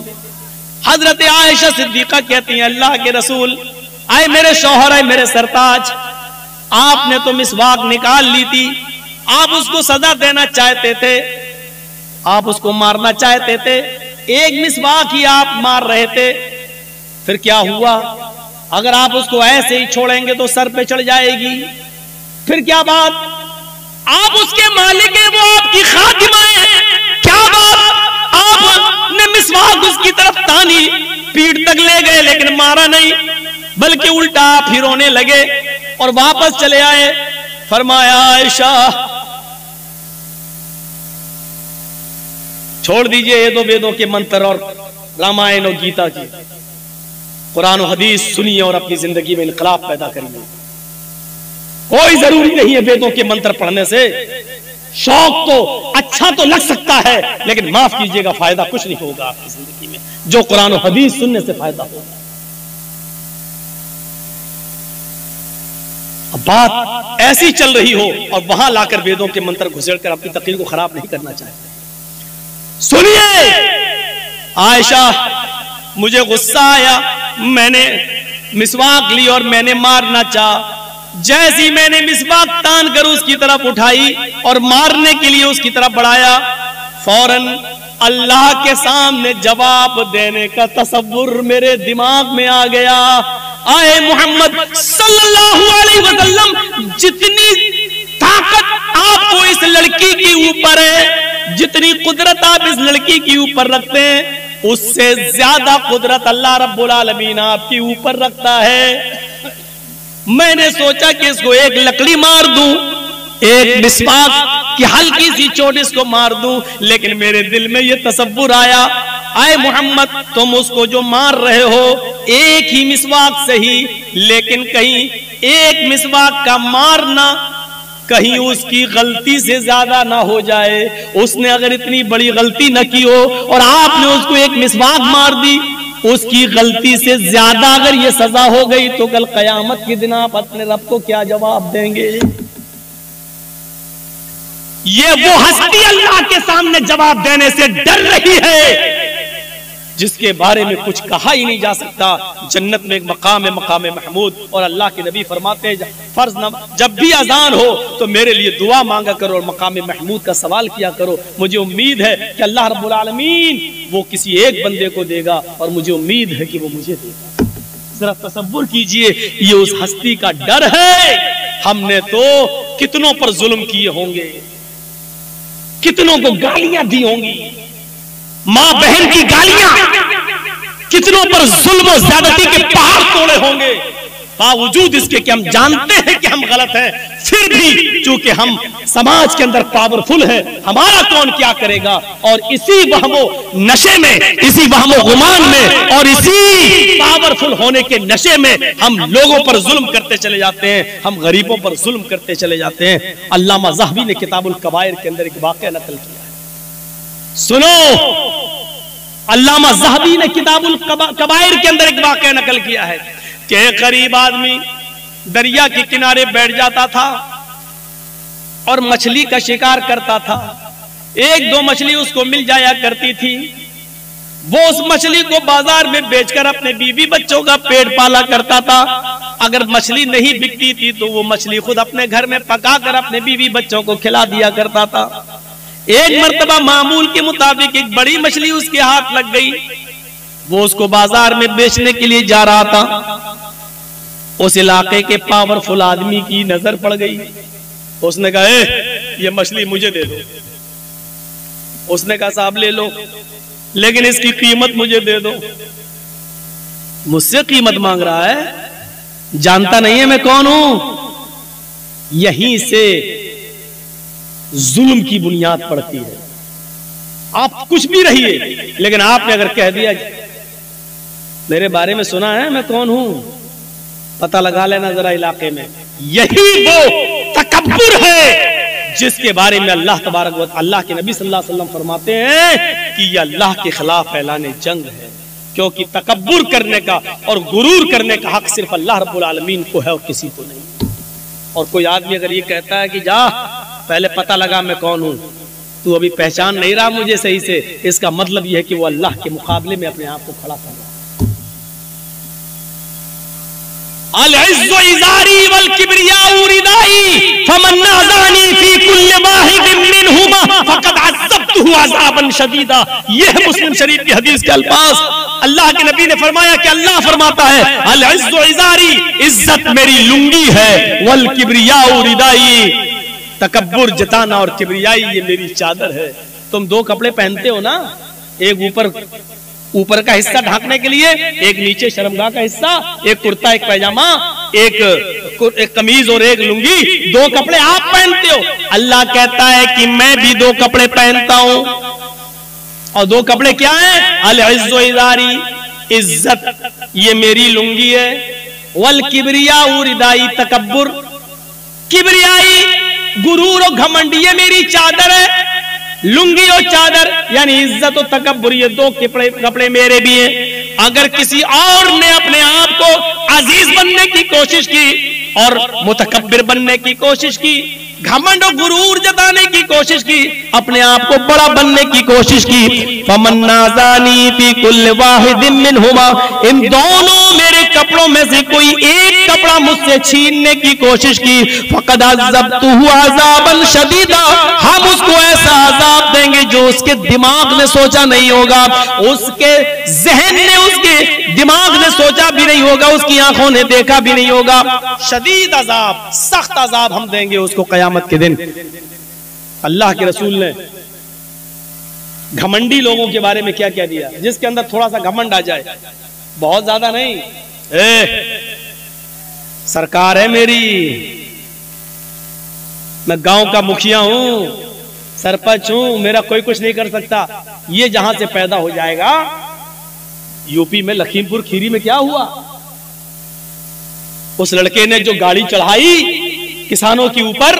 हजरत आयशा सिद्दीका कहती हैं अल्लाह के रसूल, आए मेरे शौहर, आए मेरे सरताज, आपने तो मिसवाक निकाल ली थी, आप उसको सजा देना चाहते थे, आप उसको मारना चाहते थे, एक मिसवाक ही आप मार रहे थे, फिर क्या हुआ? अगर आप उसको ऐसे ही छोड़ेंगे तो सर पे चढ़ जाएगी, फिर क्या बात? आप उसके मालिक हैं, वो आपकी खातिमा है, क्या बात? आपने मिसवाक उसकी तरफ तानी, पीठ तक ले गए लेकिन मारा नहीं, बल्कि उल्टा आप ही रोने लगे और वापस चले आए। फरमाया आयशा छोड़ दीजिए ये दो वेदों के मंत्र और रामायण और गीता की, कुरान और हदीस सुनिए और अपनी जिंदगी में इनकलाब पैदा करिए। कोई जरूरी नहीं है वेदों के मंत्र पढ़ने से, शौक तो अच्छा तो लग सकता है लेकिन माफ कीजिएगा फायदा कुछ नहीं होगा आपकी जिंदगी में, जो कुरान और हदीस सुनने से फायदा होगा। अब बात ऐसी चल रही हो और वहां लाकर वेदों के मंत्र घुसेड़कर अपनी तकरीर को खराब नहीं करना चाहते। सुनिए आयशा, मुझे गुस्सा आया, मैंने मिसवाक ली और मैंने मारना चाहा। जैसी मैंने मिसवाक तान कर उसकी तरफ उठाई और मारने के लिए उसकी तरफ बढ़ाया, फौरन अल्लाह के सामने जवाब देने का तसव्वुर मेरे दिमाग में आ गया। आए मोहम्मद सल्लल्लाहु अलैहि वसल्लम, जितनी ताकत आपको इस लड़की के ऊपर है, जितनी कुदरत आप इस लड़की के ऊपर रखते हैं, उससे ज्यादा कुदरत अल्लाह रब्बुल आलमीन आपके ऊपर रखता है। मैंने सोचा कि इसको एक लकड़ी मार दूं, एक मिसवाक की हल्की सी चोट इसको मार दूं, लेकिन मेरे दिल में यह तसव्वुर आया, आए मोहम्मद तुम उसको जो मार रहे हो एक ही मिसवाक से ही, लेकिन कहीं एक मिसवाक का मारना कहीं उसकी गलती से ज्यादा ना हो जाए। उसने अगर इतनी बड़ी गलती न की हो और आपने उसको एक मिसवाक मार दी, उसकी गलती से ज्यादा अगर ये सजा हो गई तो कल कयामत के दिन आप अपने रब को क्या जवाब देंगे? ये वो हस्ती अल्लाह के सामने जवाब देने से डर रही है जिसके बारे में कुछ कहा ही नहीं जा सकता। जन्नत में एक मकाम है, मकाम महमूद, और अल्लाह के नबी फरमाते हैं फर्ज जब भी अजान हो तो मेरे लिए दुआ मांगा करो और मकाम महमूद का सवाल किया करो। मुझे उम्मीद है कि अल्लाह रब्बुल आलमीन वो किसी एक बंदे को देगा और मुझे उम्मीद है कि वो मुझे देगा। जरा तसव्वुर कीजिए, ये उस हस्ती का डर है। हमने तो कितनों पर जुल्म किए होंगे, कितनों को गालियां दी होंगी, मां बहन की गालियां, कितनों पर जुल्म और ज्यादती के पहाड़ तोड़े होंगे। बावजूद इसके कि हम जानते हैं कि हम गलत हैं, फिर भी चूंकि हम समाज के अंदर पावरफुल हैं, हमारा कौन क्या करेगा, और इसी वहमो नशे में, इसी वहमो गुमान में और इसी पावरफुल होने के नशे में हम लोगों पर जुल्म करते चले जाते हैं, हम गरीबों पर जुल्म करते चले जाते हैं। अल्लामा ज़हबी ने किताबुल कबायर के अंदर एक वाक़या नकल किया, सुनो। अल्लामा ज़हबी ने किताबुल कबायर के अंदर एक वाक़या नकल किया है कि एक गरीब आदमी दरिया के किनारे बैठ जाता था और मछली का शिकार करता था। एक दो मछली उसको मिल जाया करती थी, वो उस मछली को बाजार में बेचकर अपने बीवी बच्चों का पेट पाला करता था। अगर मछली नहीं बिकती थी तो वो मछली खुद अपने घर में पकाकर अपने बीवी बच्चों को खिला दिया करता था। एक मर्तबा मामूल के मुताबिक एक बड़ी मछली उसके हाथ लग गई, वो उसको बाजार में बेचने के लिए जा रहा था। उस इलाके के पावरफुल आदमी की नजर पड़ गई, उसने कहा ये मछली मुझे दे दो। उसने कहा साहब ले लो, लेकिन इसकी कीमत मुझे दे दो। मुझसे कीमत मांग रहा है, जानता नहीं है मैं कौन हूं। यहीं से जुल्म की बुनियाद पड़ती है। आप कुछ भी रहिए, लेकिन आपने अगर कह दिया मेरे बारे में सुना है मैं कौन हूं, पता लगा लेना जरा इलाके में, यही वो तकब्बुर है जिसके बारे में अल्लाह तबारक व अल्लाह के नबी सल्लल्लाहु अलैहि वसल्लम फरमाते हैं कि यह अल्लाह के खिलाफ ऐलाने जंग है। क्योंकि तकब्बुर करने का और गुरूर करने का हक सिर्फ अल्लाह रब्बुल आलमीन को है और किसी को नहीं। और कोई आदमी अगर ये कहता है कि जा पहले पता लगा मैं कौन हूं, तू अभी पहचान नहीं रहा मुझे सही से, इसका मतलब यह है कि वो अल्लाह के मुकाबले में अपने आप को खड़ा कर रहा है। अल-इज़्ज़ु इज़ारी वल किब्रियाउ रिदाई फमन नाज़ानी फी कुल्लि वाहिदिन मिनहुमा फक़द अज़्ज़बतुहु अज़ाब अज़ाबन शदीदा। ये है मुस्लिम शरीफ की हदीस के अल्फाज। अल्लाह के नबी ने फरमाया कि अल्लाह फरमाता है अल इज़्ज़ु इज़ारी, इज्जत मेरी लुंगी है, वल किब्रियाउ रिदाई, तकब्बुर जताना और किब्रियाई ये मेरी चादर है। तुम दो कपड़े पहनते हो ना, एक ऊपर का हिस्सा ढांकने के लिए, एक नीचे शर्मगाह का हिस्सा, एक कुर्ता एक पैजामा, एक कमीज और एक लुंगी, दो कपड़े आप पहनते हो। अल्लाह कहता है कि मैं भी दो कपड़े पहनता हूं, और दो कपड़े क्या हैं? अल इज़्ज़ु इज़ारी, इज्जत ये मेरी लुंगी है, वल किब्रियाउ रिदाई, तकब्बुर किब्रियाई गुरूर और घमंड ये मेरी चादर है। लुंगी और चादर यानी इज्जत और तकब्बुर ये दो कपड़े मेरे भी हैं। अगर किसी और ने अपने आप को अजीज बनने की कोशिश की और मुतकब्बिर बनने की कोशिश की, घमंड और गुरूर जताने की कोशिश की, अपने आप को बड़ा बनने की कोशिश की, फमन नाज़ानी फी कुल्ल वाहिदिन मिनहुमा, इन दोनों मेरे कपड़ों में से कोई एक कपड़ा मुझसे छीनने की कोशिश की, फक़द अज़बतुहु अज़ाबन शदीदा, हम उसको ऐसा अज़ाब देंगे जो उसके दिमाग ने सोचा नहीं होगा, उसके ज़हन ने, उसके दिमाग ने सोचा भी नहीं होगा, उसकी आंखों ने देखा भी नहीं होगा। शदीद अज़ाब, सख्त अज़ाब हम देंगे उसको क़यामत के दिन। अल्लाह के रसूल ने घमंडी लोगों के बारे में क्या क्या दिया? जिसके अंदर थोड़ा सा घमंड आ जाए, बहुत ज्यादा नहीं, सरकार है मेरी, मैं गांव का मुखिया हूं, सरपंच हूं, मेरा कोई कुछ नहीं कर सकता, ये जहां से पैदा हो जाएगा। यूपी में लखीमपुर खीरी में क्या हुआ? उस लड़के ने जो गाड़ी चढ़ाई किसानों के ऊपर,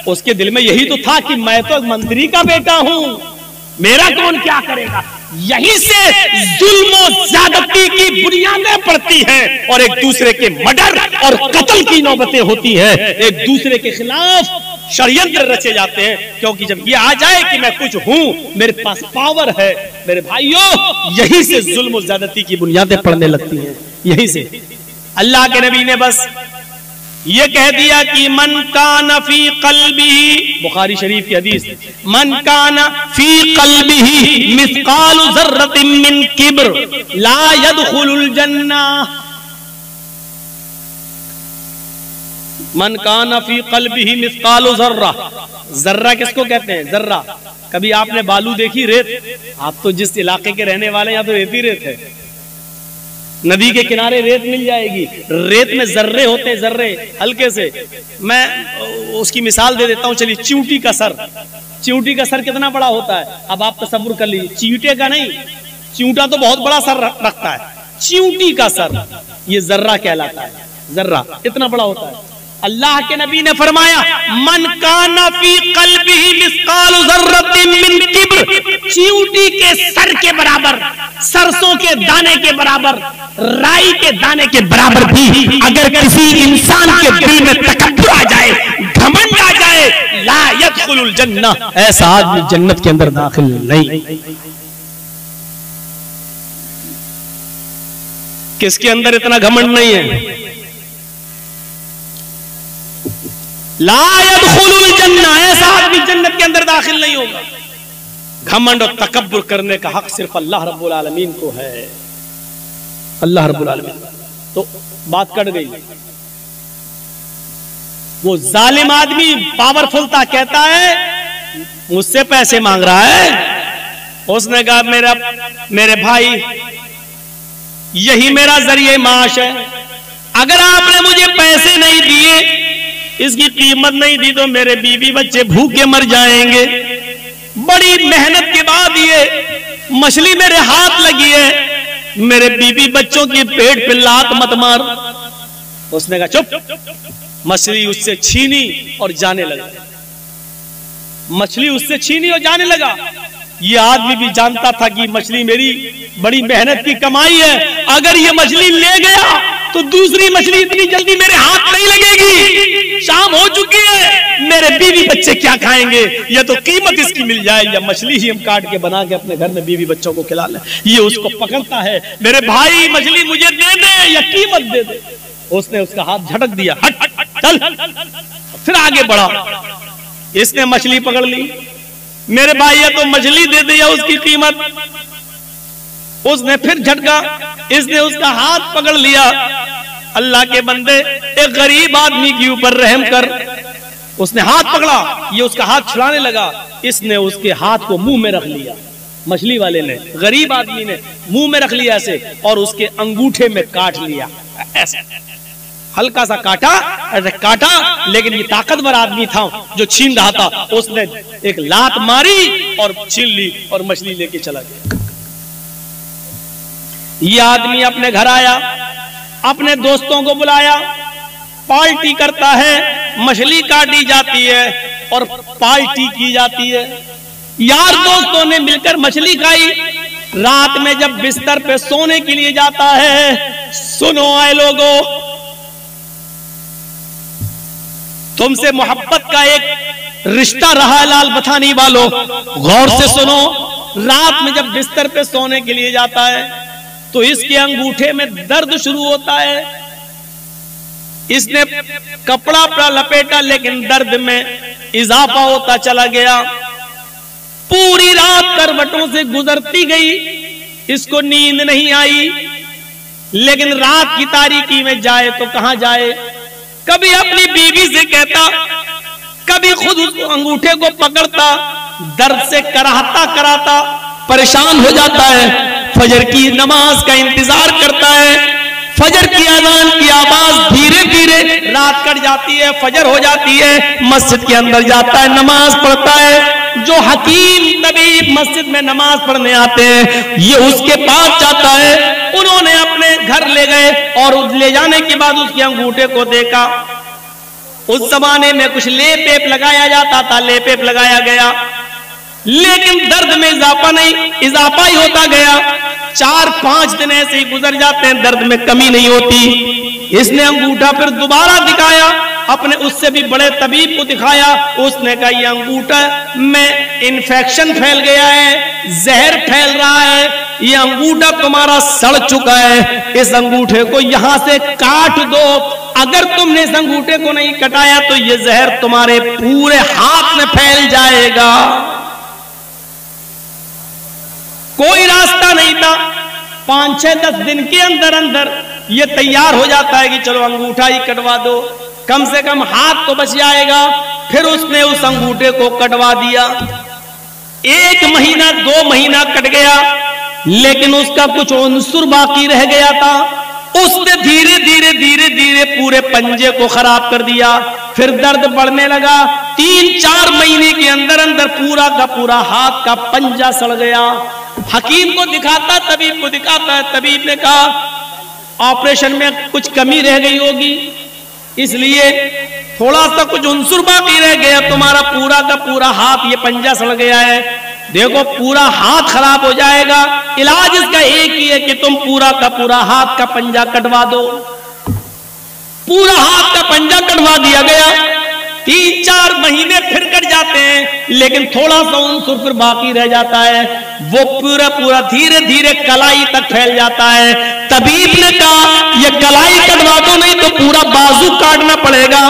उसके दिल में यही तो था कि मैं तो मंत्री का बेटा हूं, मेरा कौन क्या करेगा। यहीं से जुल्म और ज्यादती की बुनियादें पड़ती हैं और एक दूसरे के मर्डर और कत्ल की नौबतें होती हैं, एक दूसरे के खिलाफ षड्यंत्र रचे जाते हैं। क्योंकि जब ये आ जाए कि मैं कुछ हूं, मेरे पास पावर है, मेरे भाइयों, यहीं से जुल्म और ज्यादती की बुनियादें पड़ने लगती हैं। यहीं से अल्लाह के नबी ने बस ये कह दिया कि मन काना फी क़ल्बिही, बुखारी शरीफ की हदीस, मन काना फी क़ल्बिही मिस्क़ालु ज़र्रतिन मिन किब्र ला यदखुलुल जन्नह। मन काना फी क़ल्बिही मिस्क़ालु ज़र्रा, जर्रा किसको कहते हैं? जर्रा। कभी आपने बालू देखी, रेत? आप तो जिस इलाके के रहने वाले, यहाँ तो रेत ही रेत है। नदी के किनारे रेत मिल जाएगी, रेत में जर्रे होते हैं, जर्रे हल्के से। मैं उसकी मिसाल दे देता हूं, चलिए। चींटी का सर, चींटी का सर कितना बड़ा होता है? अब आप तसव्वुर कर लीजिए, चींटे का नहीं, चींटा तो बहुत बड़ा सर रखता है, चींटी का सर ये जर्रा कहलाता है। जर्रा इतना बड़ा होता है। अल्लाह के नबी ने फरमाया मन काना फी क़ल्बिही मिस्क़ालु ज़र्रतिन मिन किब्र, चींटी के सर के बराबर, सरसों के दाने के बराबर, राई के दाने के बराबर भी अगर किसी इंसान के दिल में तकब्बुर आ जाए, घमंड आ जाए, ला यदखुलुल जन्नह, ऐसा आदमी जन्नत के अंदर दाखिल नहीं। किसके अंदर इतना घमंड नहीं है? ला यदखुलुल जन्नह, ऐसा आदमी जन्नत के अंदर दाखिल नहीं होगा। घमंड और तकब्बुर करने का हक सिर्फ अल्लाह रब्बुल आलमीन को है, अल्लाह रब्बुल आलमीन। तो बात कट गई। वो जालिम आदमी पावरफुल था, कहता है मुझसे पैसे मांग रहा है। उसने कहा मेरे भाई, यही मेरा जरिए माश है, अगर आपने मुझे पैसे नहीं दिए, इसकी कीमत नहीं दी, तो मेरे बीवी बच्चे भूखे मर जाएंगे। बड़ी मेहनत के बाद ये मछली मेरे हाथ लगी है, मेरे बीवी बच्चों की पेट पे लात मत मार। उसने कहा चुप। मछली उससे छीनी और जाने लगा। मछली उससे छीनी और जाने लगा। ये आदमी भी जानता था कि मछली मेरी बड़ी मेहनत की कमाई है, अगर ये मछली ले गया तो दूसरी मछली इतनी जल्दी मेरे हाथ नहीं लगेगी। शाम हो चुकी है, मेरे बीवी बच्चे क्या खाएंगे? या तो कीमत इसकी मिल जाए, या मछली ही हम काट के बना के अपने घर में बीवी बच्चों को खिला लें। ये उसको पकड़ता है, मेरे भाई मछली मुझे दे दे या कीमत दे दे। उसने उसका हाथ झटक दिया, हट चल। फिर आगे बढ़ा, इसने मछली पकड़ ली, मेरे भाई ये तो मछली दे दिया उसकी कीमत। उसने फिर झटका, इसने उसका हाथ पकड़ लिया। अल्लाह के बंदे, एक गरीब आदमी के ऊपर रहम कर। उसने हाथ पकड़ा, ये उसका हाथ छुड़ाने लगा, इसने उसके हाथ को मुंह में रख लिया। मछली वाले ने, गरीब आदमी ने मुंह में रख लिया ऐसे, और उसके अंगूठे में काट लिया ऐसे, हल्का सा काटा, ऐसे काटा। लेकिन ये ताकतवर आदमी था जो छीन रहा था, उसने एक लात मारी और छीन ली और मछली लेके चला गया। ये आदमी अपने घर आया, अपने दोस्तों को बुलाया, पार्टी करता है, मछली काटी जाती है और पार्टी की जाती है। यार दोस्तों ने मिलकर मछली खाई। रात में जब बिस्तर पे सोने के लिए जाता है, सुनो आए लोगों, तुमसे मोहब्बत का एक रिश्ता रहा है लाल बथानी वालों, गौर से सुनो। रात में जब बिस्तर पे सोने के लिए जाता है तो इसके अंगूठे में दर्द शुरू होता है। इसने कपड़ा अपना लपेटा, लेकिन दर्द में इजाफा होता चला गया। पूरी रात करवटों से गुजरती गई, इसको नींद नहीं आई। लेकिन रात की तारीकी में जाए तो कहां जाए, कभी अपनी बीवी से कहता, कभी खुद उस अंगूठे को पकड़ता, दर्द से कराहता कराता परेशान हो जाता है। फजर की नमाज का इंतजार करता है। फजर की अजान की आवाज धीरे धीरे रात कट जाती है, फजर हो जाती है, मस्जिद के अंदर जाता है, नमाज पढ़ता है। जो हकीम तबीब मस्जिद में नमाज पढ़ने आते हैं, ये उसके पास जाता है। उन्होंने अपने घर ले गए और ले जाने के बाद उसके अंगूठे को देखा। उस जमाने में कुछ लेप वेप लगाया जाता था, लेप वेप लगाया गया, लेकिन दर्द में इजाफा नहीं, इजाफा ही होता गया। 4-5 दिन ऐसे ही गुजर जाते हैं, दर्द में कमी नहीं होती। इसने अंगूठा फिर दोबारा दिखाया, अपने उससे भी बड़े तबीब को दिखाया। उसने कहा ये अंगूठा में इन्फेक्शन फैल गया है, जहर फैल रहा है, ये अंगूठा तुम्हारा सड़ चुका है, इस अंगूठे को यहां से काट दो। अगर तुमने इस अंगूठे को नहीं कटाया तो ये जहर तुम्हारे पूरे हाथ में फैल जाएगा। कोई रास्ता नहीं था। 5-6-10 दिन के अंदर अंदर ये तैयार हो जाता है कि चलो अंगूठा ही कटवा दो, कम से कम हाथ तो बच जाएगा। फिर उसने उस अंगूठे को कटवा दिया। 1 महीना 2 महीना कट गया, लेकिन उसका कुछ अंसुर बाकी रह गया था। उसने धीरे धीरे धीरे धीरे पूरे पंजे को खराब कर दिया। फिर दर्द बढ़ने लगा। 3-4 महीने के अंदर अंदर पूरा का पूरा हाथ का पंजा सड़ गया। हकीम को दिखाता, तबीब को दिखाता है। तबीब ने कहा ऑपरेशन में कुछ कमी रह गई होगी, इसलिए थोड़ा सा कुछ अंसुर बाकी रह गया, तुम्हारा पूरा का पूरा हाथ ये पंजा सड़ गया है। देखो पूरा हाथ खराब हो जाएगा, इलाज इसका एक ही है कि तुम पूरा का पूरा हाथ का पंजा कटवा दो। पूरा हाथ का पंजा कटवा दिया गया। 3-4 महीने फिर कट जाते हैं, लेकिन थोड़ा सा अंसुर फिर बाकी रह जाता है। वो पूरा पूरा धीरे धीरे कलाई तक फैल जाता है। तबीब ने कहा ये कलाई कटवा दो, नहीं तो पूरा बाजू काटना पड़ेगा।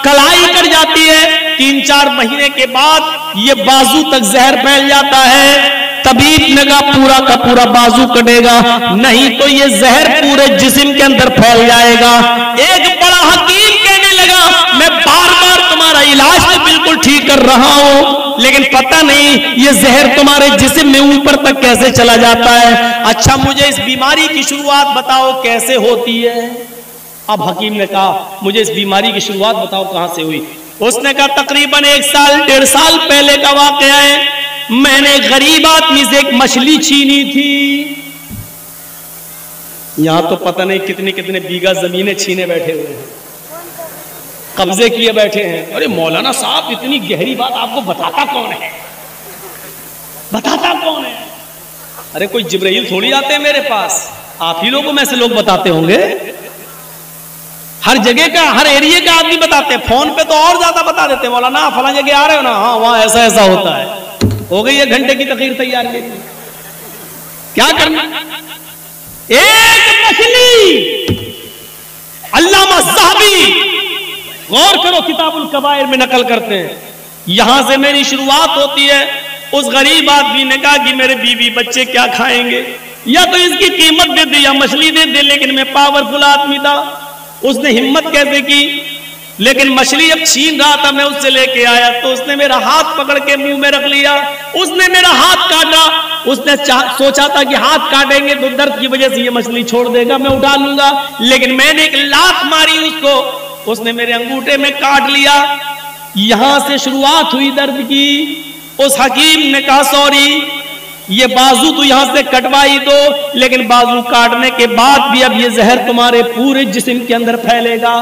कलाई कट जाती है। 3-4 महीने के बाद ये बाजू तक जहर फैल जाता है। तबीब ने कहा पूरा का पूरा बाजू कटेगा, नहीं तो ये जहर पूरे जिस्म के अंदर फैल जाएगा। एक बड़ा हकीम कहने लगा मैं बार बार तुम्हारा इलाज तो बिल्कुल ठीक कर रहा हूं, लेकिन पता नहीं ये जहर तुम्हारे जिस्म में ऊपर तक कैसे चला जाता है। अच्छा मुझे इस बीमारी की शुरुआत बताओ कैसे होती है। अब हकीम ने कहा मुझे इस बीमारी की शुरुआत बताओ कहां से हुई। उसने कहा तकरीबन 1-1.5 साल पहले का वाकया है। मैंने गरीब आदमी से एक मछली छीनी थी। यहां तो पता नहीं कितने कितने बीघा जमीनें छीने बैठे हुए हैं, कब्जे किए बैठे हैं। अरे मौलाना साहब इतनी गहरी बात आपको बताता कौन है, बताता कौन है? अरे कोई जिब्राइल थोड़ी आते हैं मेरे पास, आप ही लोगों में से लोग बताते होंगे। हर जगह का हर एरिया का आदमी बताते हैं, फोन पे तो और ज्यादा बता देते हैं। मौलाना फला जगह आ रहे हो ना, हाँ वहां ऐसा ऐसा होता है। हो गई 1 घंटे की तकरीर तैयार की। क्या करना, एक मछली। अल्लामा ज़हबी गौर करो किताबुल कबायर में नकल करते हैं, यहां से मेरी शुरुआत होती है। उस गरीब आदमी ने कहा कि मेरे बीवी बच्चे क्या खाएंगे, या तो इसकी कीमत दे दे या मछली दे दे। लेकिन मैं पावरफुल आदमी था, उसने हिम्मत कैसे की। लेकिन मछली जब छीन रहा था, मैं उससे लेके आया तो उसने मेरा हाथ पकड़ के मुंह में रख लिया। उसने मेरा हाथ काटा। उसने सोचा था कि हाथ काटेंगे तो दर्द की वजह से ये मछली छोड़ देगा, मैं उठा लूंगा। लेकिन मैंने एक लात मारी उसको, उसने मेरे अंगूठे में काट लिया। यहां से शुरुआत हुई दर्द की। उस हकीम ने कहा सॉरी, ये बाजू तो यहां से कटवाई दो, लेकिन बाजू काटने के बाद भी अब ये जहर तुम्हारे पूरे जिस्म के अंदर फैलेगा।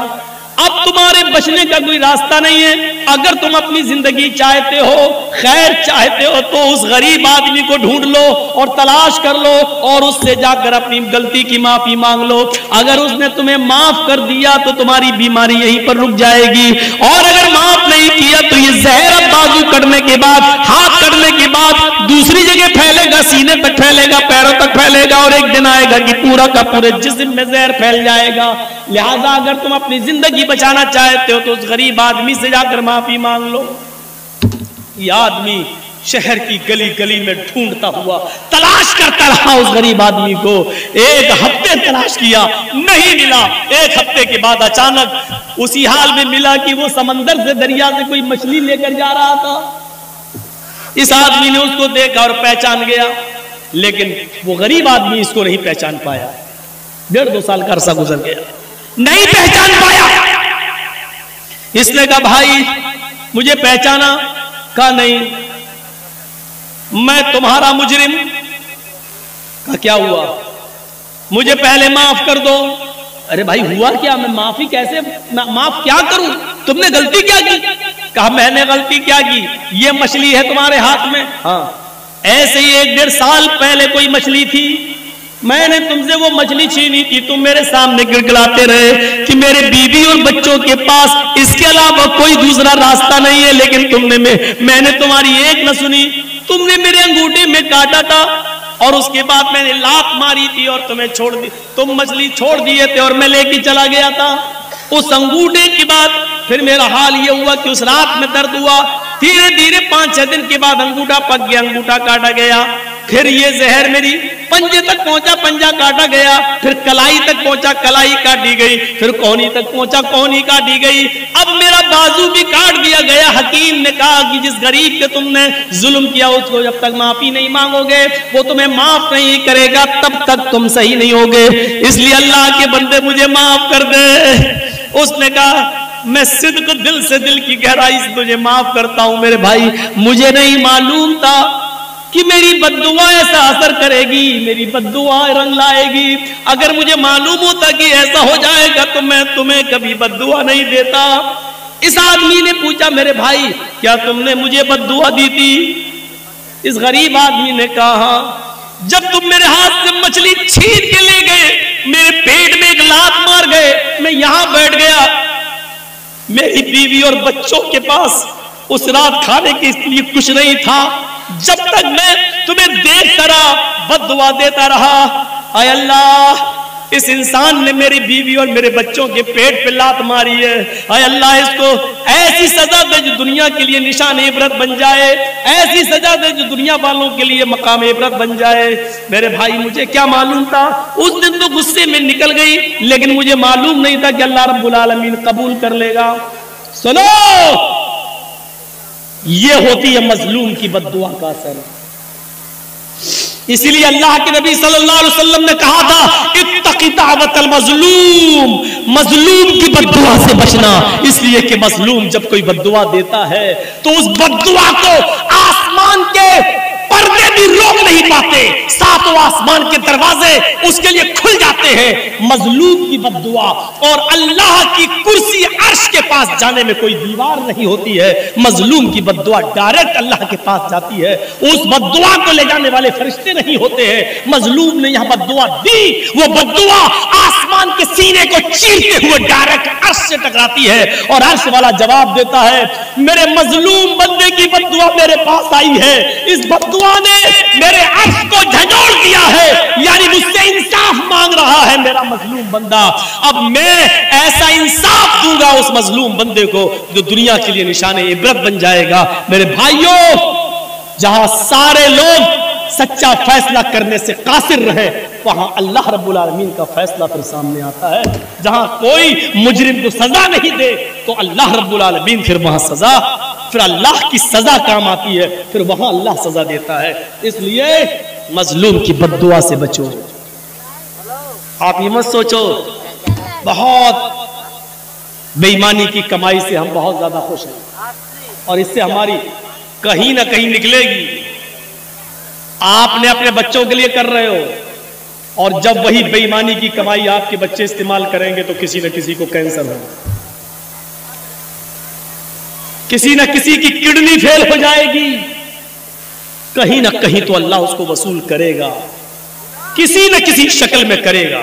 अब तुम्हारे बचने का कोई रास्ता नहीं है। अगर तुम अपनी जिंदगी चाहते हो, खैर चाहते हो, तो उस गरीब आदमी को ढूंढ लो और तलाश कर लो और उससे जाकर अपनी गलती की माफी मांग लो। अगर उसने तुम्हें माफ कर दिया तो तुम्हारी बीमारी यहीं पर रुक जाएगी, और अगर माफ नहीं किया तो ये जहर अब बाजू कटने के बाद, हाथ कटने के बाद दूसरी जगह फैलेगा, सीने तक फैलेगा, पैरों तक फैलेगा, और एक दिन आएगा कि पूरा का पूरे जिस्म में जहर फैल जाएगा। लिहाजा अगर तुम अपनी जिंदगी बचाना चाहते हो तो उस गरीब आदमी से जाकर माफी मांग लो। यह आदमी शहर की गली गली में ढूंढता हुआ तलाश करता रहा उस गरीब आदमी को। 1 हफ्ते तलाश किया, नहीं मिला। 1 हफ्ते के बाद अचानक उसी हाल में मिला कि वो समंदर से, दरिया से कोई मछली लेकर जा रहा था। इस आदमी ने उसको देखा और पहचान गया, लेकिन वो गरीब आदमी इसको नहीं पहचान पाया। 1.5-2 साल का अरसा गुजर गया, नहीं पहचान पाया। इसने कहा भाई मुझे पहचाना? कहा नहीं, मैं तुम्हारा मुजरिम। कहा क्या हुआ? मुझे पहले माफ कर दो। अरे भाई हुआ क्या? मैं माफी कैसे, माफ क्या करूं? तुमने गलती क्या की? कहा मैंने गलती क्या की, ये मछली है तुम्हारे हाथ में। हाँ, ऐसे ही 1-1.5 साल पहले कोई मछली थी, मैंने तुमसे वो मछली छीनी थी। तुम मेरे सामने गिड़गिड़ाते रहे कि मेरे बीवी और बच्चों के पास इसके अलावा कोई दूसरा रास्ता नहीं है, लेकिन मैंने तुम्हारी एक न सुनी। तुमने मेरे अंगूठे में काटा था और उसके बाद मैंने लात मारी थी और तुम्हें छोड़ दी, तुम मछली छोड़ दिए थे और मैं लेके चला गया था। उस अंगूठे के बाद फिर मेरा हाल ये हुआ कि उस रात में दर्द हुआ। धीरे धीरे 5-6 दिन के बाद अंगूठा पक गया, अंगूठा काटा गया। फिर ये जहर मेरी पंजे तक पहुंचा, पंजा काटा गया। फिर कलाई तक पहुंचा, कलाई काटी गई। फिर कोहनी तक पहुंचा, कोहनी काटी गई। अब मेरा बाजू भी काट दिया गया। हकीम ने कहा कि जिस गरीब पे तुमने जुल्म किया उसको जब तक माफी नहीं मांगोगे, वो तुम्हें माफ नहीं करेगा, तब तक तुम सही नहीं होगे। इसलिए अल्लाह के बंदे मुझे माफ कर दे। उसने कहा मैं सिद्क दिल से, दिल की गहराई से तुझे माफ करता हूं मेरे भाई। मुझे नहीं मालूम था कि मेरी बद्दुआ ऐसा असर करेगी, मेरी बद्दुआ रंग लाएगी। अगर मुझे मालूम होता कि ऐसा हो जाएगा तो मैं तुम्हें कभी बद्दुआ नहीं देता। इस आदमी ने पूछा मेरे भाई क्या तुमने मुझे बद्दुआ दी थी? इस गरीब आदमी ने कहा जब तुम मेरे हाथ से मछली छीन के ले गए, मेरे पेट में एक लात मार गए, मैं यहां बैठ गया। मेरी बीवी और बच्चों के पास उस रात खाने के लिए कुछ नहीं था। जब तक मैं तुम्हें देखता रहा, बद्दुआ देता रहा। आय अल्लाह, इस इंसान ने मेरी बीवी और मेरे बच्चों के पेट पे लात मारी है। आय अल्लाह, इसको ऐसी सजा दे जो दुनिया के लिए निशान इबरत बन जाए, ऐसी सजा दे जो दुनिया वालों के लिए मकाम इबरत बन जाए। मेरे भाई मुझे क्या मालूम था? उस दिन तो गुस्से में निकल गई, लेकिन मुझे मालूम नहीं था कि अल्लाह रब्बुल आलमीन कबूल कर लेगा। सुनो, ये होती है मजलूम की बद्दुआ का असर। इसीलिए अल्लाह के नबी सल्लल्लाहु अलैहि वसल्लम ने कहा था इत्तक़ी दावतल मजलूम, मजलूम की बद्दुआ से बचना। इसलिए कि मजलूम जब कोई बद्दुआ देता है तो उस बद्दुआ को आसमान के पर्दे भी रोक नहीं पाते, 7 आसमान के दरवाजे उसके लिए खुल जाते हैं। मजलूम की बद्दुआ, और अल्लाह की कुर्सी अर्श के पास जाने में कोई दीवार नहीं होती है। मजलूम की बद्दुआ डायरेक्ट अल्लाह के पास जाती है। उस बद्दुआ को ले जाने वाले फरिश्ते नहीं होते हैं। मजलूम ने यहां बद्दुआ दी, वो बद्दुआ आसमान के सीने को चीरते हुए डायरेक्ट अर्श से टकराती है और अर्श वाला जवाब देता है मेरे मजलूम बंदे की बद्दुआ मेरे पास आई है, इस बद्दुआ ने मेरे अर्श को झंझोड़ दिया है, यानी मुझसे इंसाफ मांग रहा है। मेरा मजलूम बंदा। अब मैं ऐसा इंसाफ दूंगा उस मजलूम बंदे को जो दुनिया के लिए निशाने इबरत बन जाएगा। मेरे भाइयों, जहां सारे लोग सच्चा फैसला करने से कासिर रहे, वहां अल्लाह रब्बुल आलमीन का फैसला फिर सामने आता है। जहां कोई मुजरिम को सजा नहीं दे तो अल्लाह रब्बुल आलमीन फिर वहां सजा, फिर अल्लाह की सजा काम आती है, फिर वहां अल्लाह सजा देता है। इसलिए मजलूम की बद्दुआ से बचो। आप ये मत सोचो बहुत बेईमानी की कमाई से हम बहुत ज्यादा खुश हैं और इससे हमारी कहीं ना कहीं निकलेगी। आपने अपने बच्चों के लिए कर रहे हो और जब वही बेईमानी की कमाई आपके बच्चे इस्तेमाल करेंगे तो किसी न किसी को कैंसर होगा, किसी न किसी की किडनी फेल हो जाएगी, कहीं ना कहीं तो अल्लाह उसको वसूल करेगा, किसी न किसी शक्ल में करेगा।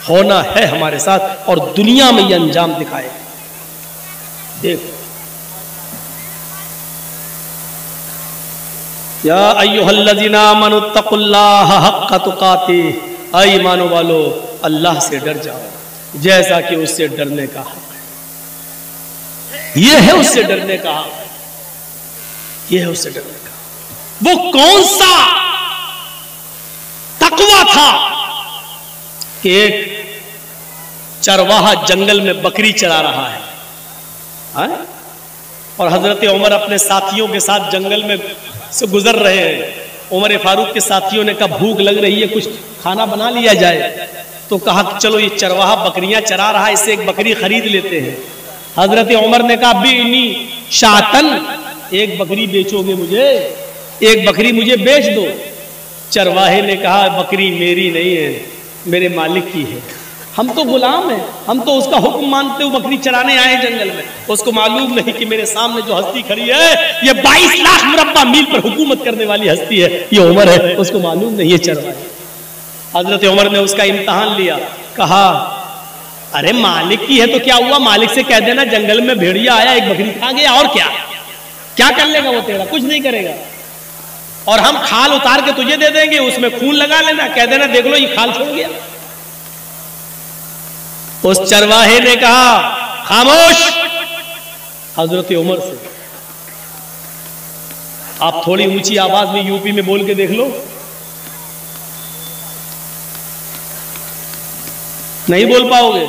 होना है हमारे साथ और दुनिया में यह अंजाम दिखाएगा। देखो, या अय्युहल्लज़ीना आमनुत्तकुल्लाह हक्का तुकातिह, ऐ ईमान वालो अल्लाह से डर जाओ जैसा कि उससे डरने का हक है। यह है उससे डरने का हक, यह है उससे डरने का। वो कौन सा तकवा था कि एक चरवाहा जंगल में बकरी चरा रहा है, हाँ? और हजरत उमर अपने साथियों के साथ जंगल में से गुजर रहे हैं। उमर फारूक के साथियों ने कहा भूख लग रही है, कुछ खाना बना लिया जाए। तो कहा चलो ये चरवाहा बकरियां चरा रहा है, इससे एक बकरी खरीद लेते हैं। हजरत उमर ने कहा बीनी शातन, एक बकरी बेचोगे मुझे, एक बकरी मुझे बेच दो। चरवाहे ने कहा बकरी मेरी नहीं है, मेरे मालिक की है, हम तो गुलाम हैं, हम तो उसका हुक्म मानते हुए बकरी चराने आए जंगल में। उसको मालूम नहीं कि मेरे सामने जो हस्ती खड़ी है ये 22 लाख मुरब्बा मील पर हुकूमत करने वाली हस्ती है, ये उमर है, उसको मालूम नहीं है चरवाहे। हजरत उमर ने उसका इम्तहान लिया, कहा अरे मालिक की है तो क्या हुआ, मालिक से कह देना जंगल में भेड़िया आया एक बकरी खा गया, और क्या क्या कर लेगा वो तेरा, कुछ नहीं करेगा। और हम खाल उतार के तुझे दे देंगे, उसमें खून लगा लेना, कह देना देख लो ये खाल छोड़ गया। उस चरवाहे ने कहा खामोश। हजरत उमर से आप थोड़ी ऊंची आवाज में यूपी में बोल के देख लो, नहीं बोल पाओगे।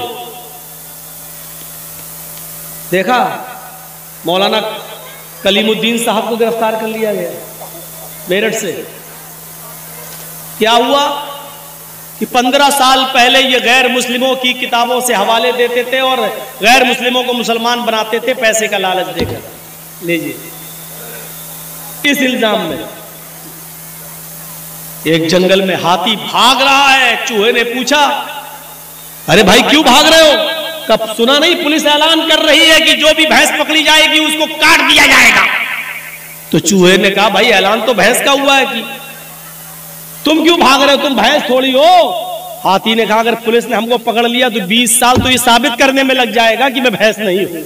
देखा मौलाना कलीमुद्दीन साहब को गिरफ्तार कर लिया गया मेरठ से। क्या हुआ कि 15 साल पहले ये गैर मुस्लिमों की किताबों से हवाले देते थे और गैर मुस्लिमों को मुसलमान बनाते थे पैसे का लालच देकर। लीजिए, इस इल्जाम में एक जंगल में हाथी भाग रहा है। चूहे ने पूछा अरे भाई क्यों भाग रहे हो? कब सुना नहीं पुलिस ऐलान कर रही है कि जो भी भैंस पकड़ी जाएगी उसको काट दिया जाएगा। तो चूहे ने कहा भाई ऐलान तो भैंस का हुआ है कि तुम क्यों भाग रहे हो, तुम भैंस थोड़ी हो। हाथी ने कहा अगर पुलिस ने हमको पकड़ लिया तो 20 साल तो ये साबित करने में लग जाएगा कि मैं भैंस नहीं हूं।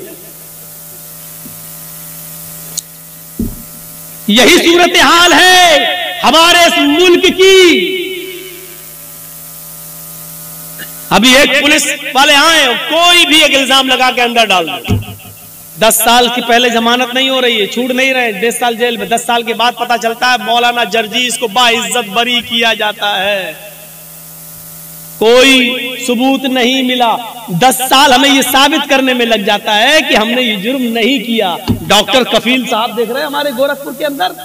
यही सूरत हाल है हमारे इस मुल्क की। अभी एक पुलिस वाले आए, कोई भी एक इल्जाम लगा के अंदर डाल दे। 10 साल की पहले जमानत नहीं हो रही है, छूट नहीं रहे, 10 साल जेल में। 10 साल के बाद पता चलता है मौलाना जर्जीस को बाइज्जत बरी किया जाता है, कोई सबूत नहीं मिला। 10 साल हमें ये साबित करने में लग जाता है कि हमने ये जुर्म नहीं किया। डॉक्टर कफील साहब देख रहे हैं हमारे गोरखपुर के अंदर,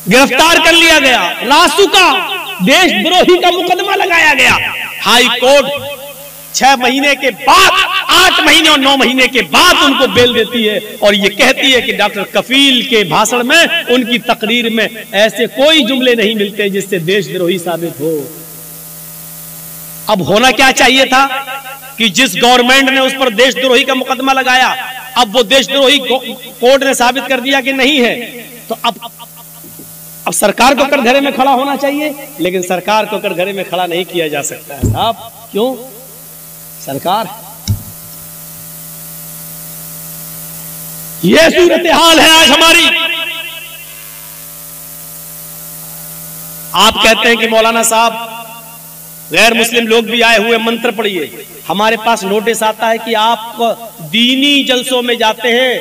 गिरफ्तार कर लिया गया, रासुका देशद्रोही का मुकदमा लगाया गया। हाई कोर्ट 6 महीने के बाद, 8 महीने और 9 महीने के बाद उनको बेल देती है और ये कहती है कि डॉक्टर कफील के भाषण में, उनकी तकरीर में ऐसे कोई जुमले नहीं मिलते जिससे देशद्रोही साबित हो। अब होना क्या चाहिए था कि जिस गवर्नमेंट ने उस पर देशद्रोही का मुकदमा लगाया, अब वो देशद्रोही कोर्ट ने साबित कर दिया कि नहीं है, तो अब सरकार को कटघरे में खड़ा होना चाहिए। लेकिन सरकार को कटघरे में खड़ा नहीं किया जा सकता है साहब। क्यों? सरकार, यह सूरत हाल है आज हमारी। आप कहते हैं कि मौलाना साहब गैर मुस्लिम लोग भी आए हुए मंत्र पढ़िए। हमारे पास नोटिस आता है कि आप दीनी जलसों में जाते हैं,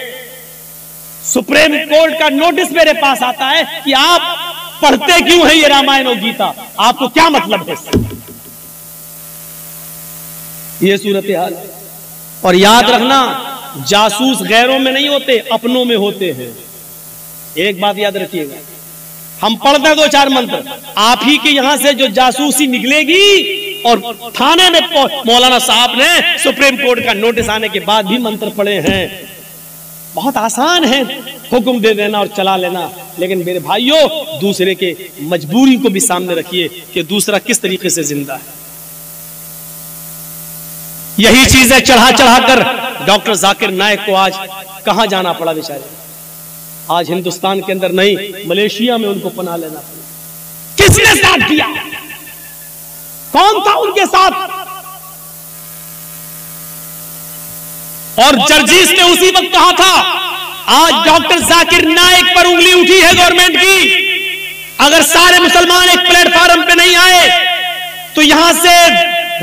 सुप्रीम कोर्ट का नोटिस मेरे पास आता है कि आप पढ़ते क्यों हैं ये रामायण और गीता, आपको क्या मतलब है ये सूरत हाल। और याद रखना, जासूस गैरों में नहीं होते, अपनों में होते हैं। एक बात याद रखिएगा, हम पढ़ते हैं 2-4 मंत्र, आप ही के यहां से जो जासूसी निकलेगी। और थाने में मौलाना साहब ने सुप्रीम कोर्ट का नोटिस आने के बाद भी मंत्र पढ़े हैं। बहुत आसान है हुक्म दे देना और चला लेना, लेकिन मेरे भाइयों दूसरे के मजबूरी को भी सामने रखिए कि दूसरा किस तरीके से जिंदा है। यही चीजें चढ़ा चढ़ाकर डॉक्टर जाकिर नाइक को आज कहां जाना पड़ा बेचारे। आज हिंदुस्तान के अंदर नहीं, मलेशिया में उनको पनाह लेना पड़ा। किसने साथ दिया? कौन था उनके साथ? और जर्जीस ने उसी वक्त कहा था, आज डॉक्टर जाकिर नाइक पर उंगली उठी है गवर्नमेंट की। अगर सारे मुसलमान एक प्लेटफॉर्म पे नहीं आए तो यहां से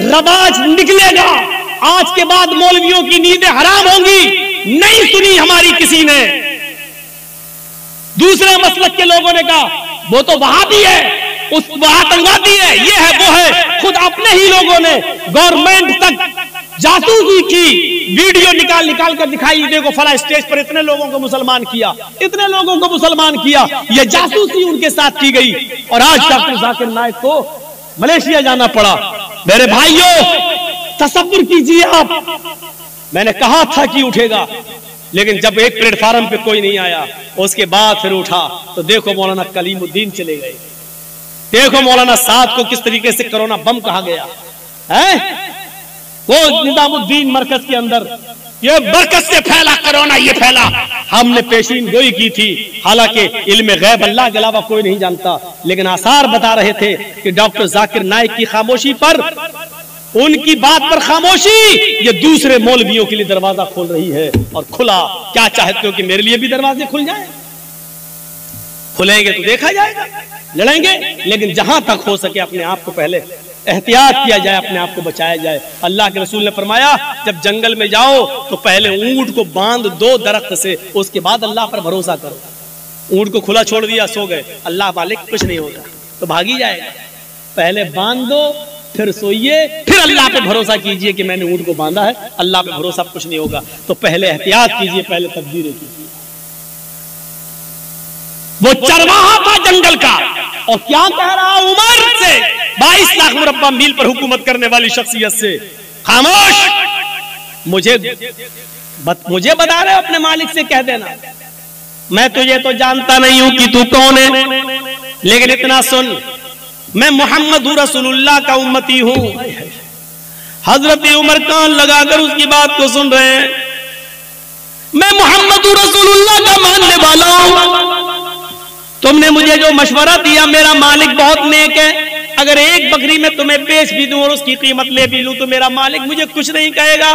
रवाज निकलेगा। आज के बाद मौलवियों की नींदें हराम होंगी। नहीं सुनी हमारी किसी ने। दूसरे मसलक के लोगों ने कहा वो तो वहाबी है, उस आतंकवादी है, ये है वो है। खुद अपने ही लोगों ने गवर्नमेंट तक जासूसी की वीडियो निकाल निकाल कर दिखाई, देखो फला स्टेज पर इतने लोगों को मुसलमान किया, इतने लोगों को मुसलमान किया। ये जासूसी उनके साथ की गई और आज डॉक्टर जाकिर नाइक को मलेशिया जाना पड़ा। मेरे भाइयों तसव्वुर कीजिए आप, मैंने कहा था कि उठेगा, लेकिन जब एक प्लेटफार्म पे कोई नहीं आया उसके बाद फिर उठा तो देखो मौलाना कलीमुद्दीन चले गए। देखो मौलाना साद को किस तरीके से कोरोना बम कहा गया है। वो निजामुद्दीन मरकज के अंदर ये मरकज से फैला कोरोना, ये फैला। हमने पेशीन गोई की थी, हालांकि इल्म गैब अल्लाह के अलावा कोई नहीं जानता, लेकिन आसार बता रहे थे कि डॉक्टर जाकिर नाइक की खामोशी पर, उनकी बात पर खामोशी ये दूसरे मौलवियों के लिए दरवाजा खोल रही है। और खुला, क्या चाहते हो कि मेरे लिए भी दरवाजे खुल जाए? खुलेंगे तो देखा जाएगा, लड़ेंगे, लेकिन जहां तक हो सके अपने आप को पहले एहतियात किया जाए, अपने आप को बचाया जाए। अल्लाह के रसूल ने फरमाया जब जंगल में जाओ तो पहले ऊंट को बांध दो दरख्त से, उसके बाद अल्लाह पर भरोसा करो। ऊंट को खुला छोड़ दिया, सो गए, अल्लाह मालिक कुछ नहीं होगा तो भागी जाएगा। पहले बांध दो, फिर सोइए, फिर अल्लाह पे भरोसा कीजिए कि मैंने ऊंट को बांधा है, अल्लाह पे भरोसा कुछ नहीं होगा। तो पहले एहतियात कीजिए, पहले तदबीरें कीजिए। वो चरवाहा था जंगल का और क्या कह रहा उमर से, 22 लाख मुरब्बा मील पर हुकूमत करने वाली शख्सियत से, खामोश, मुझे बता रहे हो अपने मालिक से कह देना, मैं तुझे तो जानता नहीं हूं कि तू कौन है, लेकिन इतना सुन, मैं मोहम्मद रसूलुल्लाह का उम्मती हूं। हजरत उमर कान लगाकर उसकी बात को सुन रहे हैं। मैं मोहम्मद रसूलुल्लाह का मानने वाला हूं। तुमने मुझे जो मशवरा दिया, मेरा मालिक बहुत नेक है, अगर एक बकरी में तुम्हें बेच भी दूं और उसकी कीमत ले भी लूं तो मेरा मालिक मुझे कुछ नहीं कहेगा।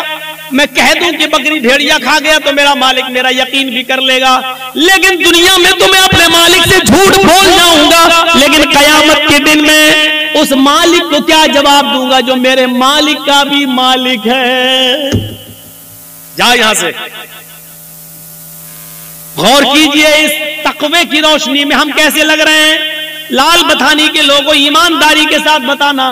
मैं कह दूं कि बकरी भेड़िया खा गया तो मेरा मालिक मेरा यकीन भी कर लेगा। लेकिन दुनिया में तो मैं अपने मालिक से झूठ बोल जाऊंगा, लेकिन कयामत के दिन में उस मालिक को क्या जवाब दूंगा जो मेरे मालिक का भी मालिक है। जा यहां से। गौर कीजिए, इस तकवे की रोशनी में हम कैसे लग रहे हैं। लाल बथानी के लोगों ईमानदारी के साथ बताना,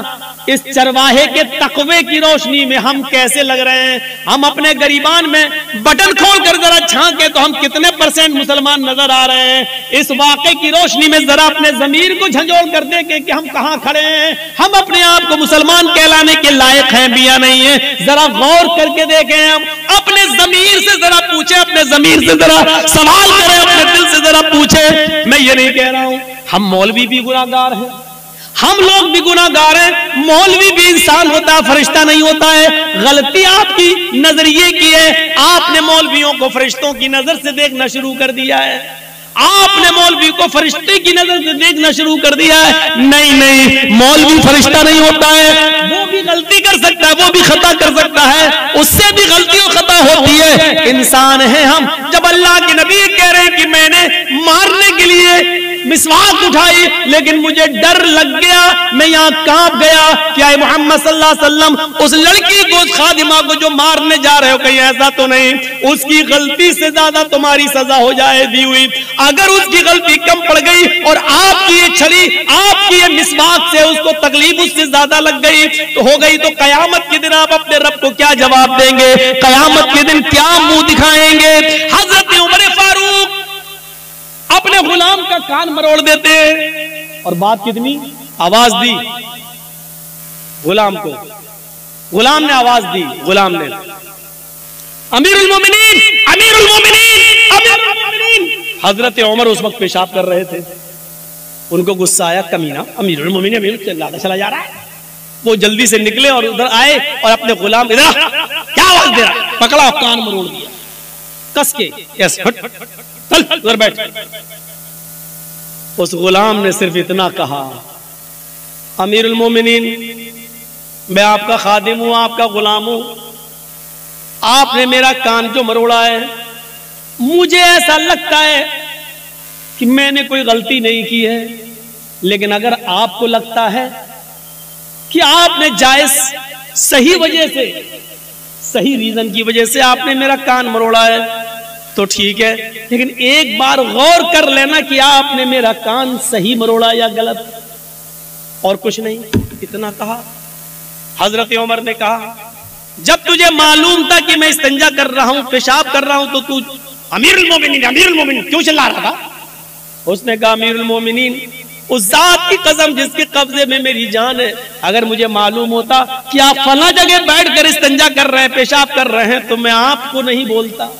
इस चरवाहे के तकवे की रोशनी में हम कैसे लग रहे हैं। हम अपने गरीबान में बटन खोलकर जरा झांके तो हम कितने % मुसलमान नजर आ रहे हैं। इस वाक़े की रोशनी में जरा अपने जमीर को झंझोड़ कर देखें कि हम कहां खड़े हैं। हम अपने आप को मुसलमान कहलाने के लायक हैं भी या नहीं है, जरा गौर करके देखें। हम अपने जमीर से जरा पूछे, अपने जमीर से जरा सवाल करें, अपने दिल से जरा पूछे। मैं ये नहीं कह रहा हूं हम मौलवी भी गुनाहगार हैं, हम लोग भी गुनाहगार हैं। मौलवी भी इंसान होता है, फरिश्ता नहीं होता है। गलती आपकी नजरिए की है, आपने मौलवियों को फरिश्तों की नजर से देखना शुरू कर दिया है। आपने मौलवी को फरिश्ते की नजर से देखना शुरू कर दिया है। नहीं नहीं, मौलवी फरिश्ता नहीं होता है, वो भी गलती कर सकता है, वो भी खता कर सकता है, उससे भी गलती और खता होती है। इंसान है हम। जब अल्लाह के नबी कह रहे हैं कि मैंने मारने के लिए मिसवाक उठाई, लेकिन मुझे डर लग गया, मैं यहाँ कांप गया कि आए मोहम्मद सल्लल्लाहु अलैहि वसल्लम उस लड़की को, उस खादिमा को जो मारने जा रहे हो, कहीं ऐसा तो नहीं उसकी गलती से ज्यादा तुम्हारी सजा हो जाए दी हुई। अगर उसकी गलती कम पड़ गई और आपकी ये छड़ी, आपकी ये मिसवाक से उसको तकलीफ उससे ज्यादा लग गई तो हो गई, तो कयामत के दिन आप अपने रब को क्या जवाब देंगे? कयामत के दिन क्या मुंह दिखाएंगे? हजरत उमर फारूक अपने गुलाम का कान मरोड़ देते हैं और बात कितनी, आवाज दी गुलाम को, गुलाम ने आवाज दी, गुलाम ने अमीरुल मोमिनीन, अमीरुल मोमिनीन, अमीरुल मोमिनीन। हजरत उमर उस वक्त पेशाब कर रहे थे, उनको गुस्सा आया, कमीना अमीरुल मोमिनीन अमीर चिल्लाता चला जा रहा है। वो जल्दी से निकले और उधर आए और अपने गुलाम, इधर क्या आवाज दे रहा, पकड़ा, कान मरोड़ दिया कस के, यस हट चल उधर बैठ। उस गुलाम ने सिर्फ इतना कहा, अमीरुल मोमिनीन मैं आपका खादिम हूं, आपका गुलाम हूं, आपने मेरा कान जो मरोड़ा है, मुझे ऐसा लगता है कि मैंने कोई गलती नहीं की है, लेकिन अगर आपको लगता है कि आपने जायज सही वजह से, सही रीजन की वजह से आपने मेरा कान मरोड़ा है तो ठीक है, लेकिन एक बार गौर कर लेना कि आपने मेरा कान सही मरोड़ा या गलत, और कुछ नहीं, इतना कहा। हजरत उमर ने कहा, जब तुझे मालूम था कि मैं इस्तिंजा कर रहा हूं, पेशाब कर रहा हूं, तो तू अमीरुल मोमिनीन क्यों चिल्ला रहा था? उसने कहा, अमीरुल मोमिनीन उस जात की कसम जिसके कब्जे में मेरी जान है, अगर मुझे मालूम होता कि आप फला जगह बैठकर इस्तिंजा कर रहे हैं, पेशाब कर रहे हैं, तो मैं आपको नहीं बोलता।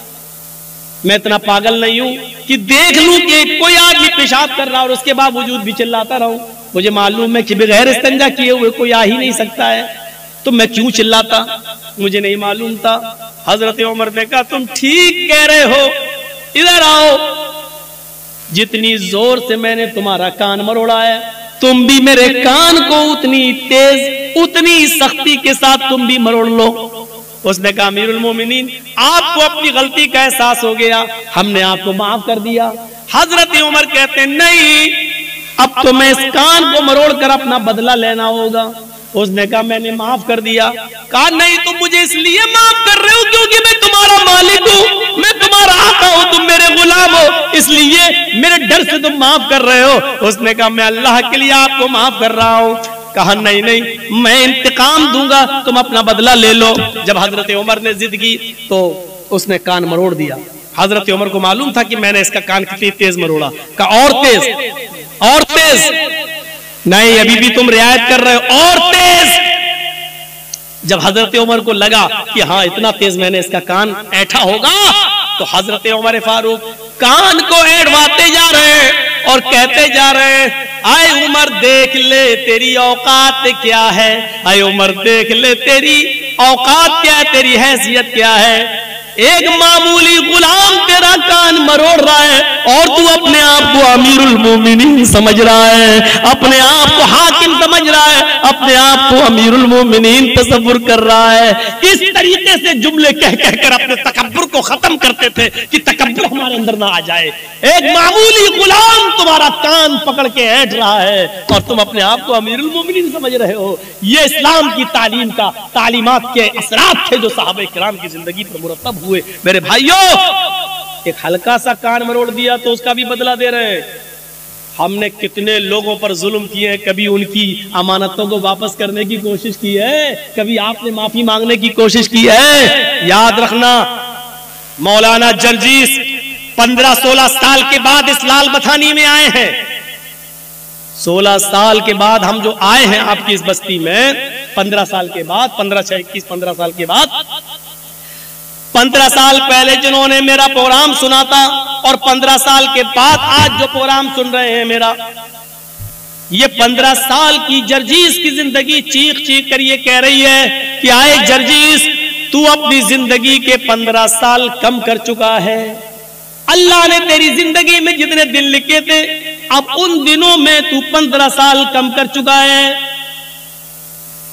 मैं इतना पागल नहीं हूं कि देख लूं कि कोई आदमी पेशाब कर रहा और उसके बावजूद भी चिल्लाता रहूं। मुझे मालूम है कि बगैर इस्तिंजा किए हुए कोई आ ही नहीं सकता है, तो मैं क्यों चिल्लाता? मुझे नहीं मालूम था। हजरत उमर ने कहा, तुम ठीक कह रहे हो, इधर आओ। जितनी जोर से मैंने तुम्हारा कान मरोड़ा है, तुम भी मेरे कान को उतनी तेज, उतनी सख्ती के साथ तुम भी मरोड़ लो। उसने कहा, अमीरुल मोमिनीन आपको अपनी गलती का एहसास हो गया, हमने आपको माफ कर दिया। हजरत उमर कहते नहीं, अब तो मैं इस कान को मरोड़ कर अपना बदला लेना होगा। उसने कहा, मैंने माफ कर दिया। कहा, नहीं तुम मुझे इसलिए माफ कर रहे हो क्योंकि मैं तुम्हारा मालिक हूं, मैं तुम्हारा आका हूं, तुम मेरे गुलाम हो, इसलिए मेरे डर से तुम माफ कर रहे हो। उसने कहा, मैं अल्लाह के लिए आपको माफ कर रहा हूं। कहा, नहीं नहीं मैं इंतकाम दूंगा, तुम अपना बदला ले लो। जब हजरत उमर ने जिद की तो उसने कान मरोड़ दिया। हजरत उमर को मालूम था कि मैंने इसका कान कितनी तेज मरोड़ा। कहा, और तेज, और तेज। नहीं, अभी भी तुम रियायत कर रहे हो, और तेज। जब हजरत उमर को लगा कि हाँ इतना तेज मैंने इसका कान ऐठा होगा, तो हजरत उमर फारूक कान को ऐठवाते जा रहे हैं और कहते जा रहे हैं, आए उमर देख ले तेरी औकात क्या है, आए उमर देख ले तेरी औकात क्या है, तेरी हैसियत क्या है। एक मामूली गुलाम तेरा कान मरोड़ रहा है और तू अपने आप को अमीरुल मोमिनीन समझ रहा है, अपने आप को हाकिम समझ रहा है, अपने आप को अमीरुल मोमिनीन तसव्वुर कर रहा है। इस तरीके से जुमले कह कहकर अपने तकब्बुर को खत्म करते थे कि तकब्बुर हमारे अंदर ना आ जाए। एक मामूली गुलाम तुम्हारा कान पकड़ के ऐंठ रहा है और तुम अपने आप को अमीरुल मोमिनीन समझ रहे हो। ये इस्लाम की तालीम का, तालीमात के असरात थे जो सहाबा किराम की जिंदगी पर मुरतब हुए। मेरे भाइयों, एक हल्का सा कान मरोड़ दिया तो उसका भी बदला दे रहे हैं। हमने कितने लोगों पर जुल्म किए हैं, कभी उनकी अमानतों को वापस करने की कोशिश की है, कभी आपने माफी मांगने की कोशिश की है। याद रखना, मौलाना जर्जीस 15-16 साल के बाद इस लाल बथानी में आए हैं। 16 साल के बाद हम जो आए हैं आपकी इस बस्ती में, 15 साल के बाद, 15 साल के बाद, 15 साल पहले जिन्होंने मेरा प्रोग्राम सुना था और 15 साल के बाद आज जो प्रोग्राम सुन रहे हैं मेरा, ये 15 साल की जर्जीस की जिंदगी चीख चीख कर ये कह रही है कि आए जर्जीस, तू अपनी जिंदगी के 15 साल कम कर चुका है। अल्लाह ने तेरी जिंदगी में जितने दिन लिखे थे, अब उन दिनों में तू 15 साल कम कर चुका है।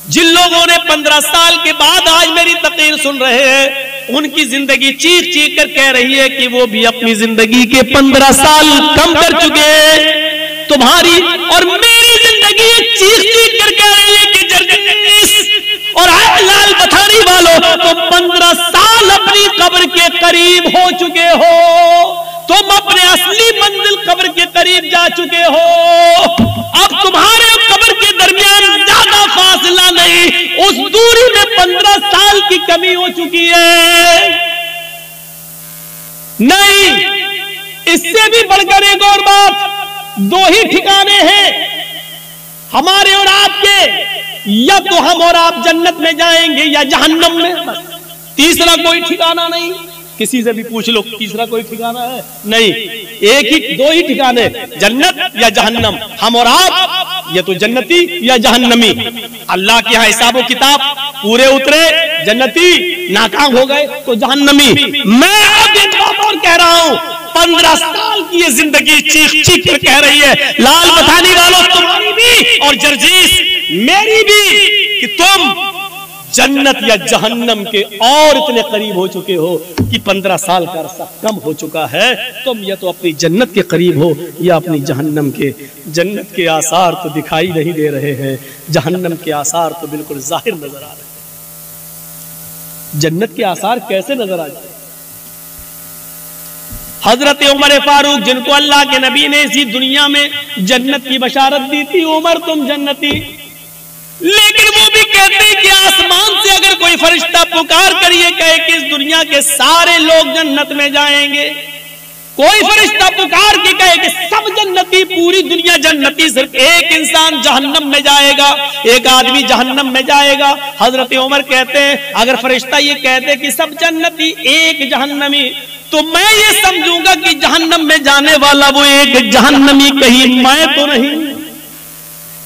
जिन लोगों ने 15 साल के बाद आज मेरी तकरीर सुन रहे हैं, उनकी जिंदगी चीख चीख कर कह रही है कि वो भी अपनी जिंदगी के 15 साल कम कर चुके हैं। तुम्हारी और मेरी जिंदगी चीख चीख कर कह रही है कि जर्जीस और लाल बथानी वालों, तो 15 साल अपनी कब्र के करीब हो चुके हो, तुम अपने असली मंजिल कब्र के करीब जा चुके हो। अब तुम्हारे कब्र के दरमियान ज्यादा फासला नहीं, उस दूरी में 15 साल की कमी हो चुकी है। नहीं, इससे भी बढ़कर एक और बात, 2 ही ठिकाने हैं हमारे और आपके, या तो हम और आप जन्नत में जाएंगे या जहन्नम में, बस तीसरा कोई ठिकाना नहीं। किसी से भी पूछ लो, तीसरा कोई ठिकाना है? नहीं, एक ही 2 ही ठिकाने, जन्नत या जहन्नम। हम और आप ये तो जन्नती या जहन्नमी। अल्लाह के यहाँ हिसाब किताब पूरे उतरे, जन्नती, नाकाम हो गए तो जहन्नमी। मैं अब एक बात और कह रहा हूं, 15 साल की ये जिंदगी चीख चीख कर कह रही है, लाल बथानी वालों तुम्हारी भी और जर्जीस मेरी भी, कि तुम जन्नत या जहन्नम के और इतने करीब हो चुके हो कि 15 साल का अरसा कम हो चुका है। तुम या तो अपनी जन्नत के करीब हो या अपनी जहन्नम के। जन्नत के आसार तो दिखाई नहीं दे रहे हैं, जहन्नम के आसार तो बिल्कुल जाहिर नजर आ रहे हैं। जन्नत के आसार कैसे नजर आ जाए? हजरत उमर फारूक, जिनको अल्लाह के नबी ने इसी दुनिया में जन्नत की बशारत दी थी, उमर तुम जन्नती, लेकिन वो भी कहते कि आसमान से अगर कोई फरिश्ता पुकार कर ये कहे कि इस दुनिया के सारे लोग जन्नत में जाएंगे, कोई फरिश्ता पुकार के कहे कि सब जन्नती, पूरी दुनिया जन्नती, सिर्फ एक इंसान जहन्नम में जाएगा, एक आदमी जहन्नम में जाएगा। हजरत उमर कहते हैं अगर फरिश्ता ये कहते कि सब जन्नती एक जहन्नमी, तो मैं ये समझूंगा कि जहन्नम में जाने वाला वो एक जहन्नमी, कहीं मैं तो नहीं।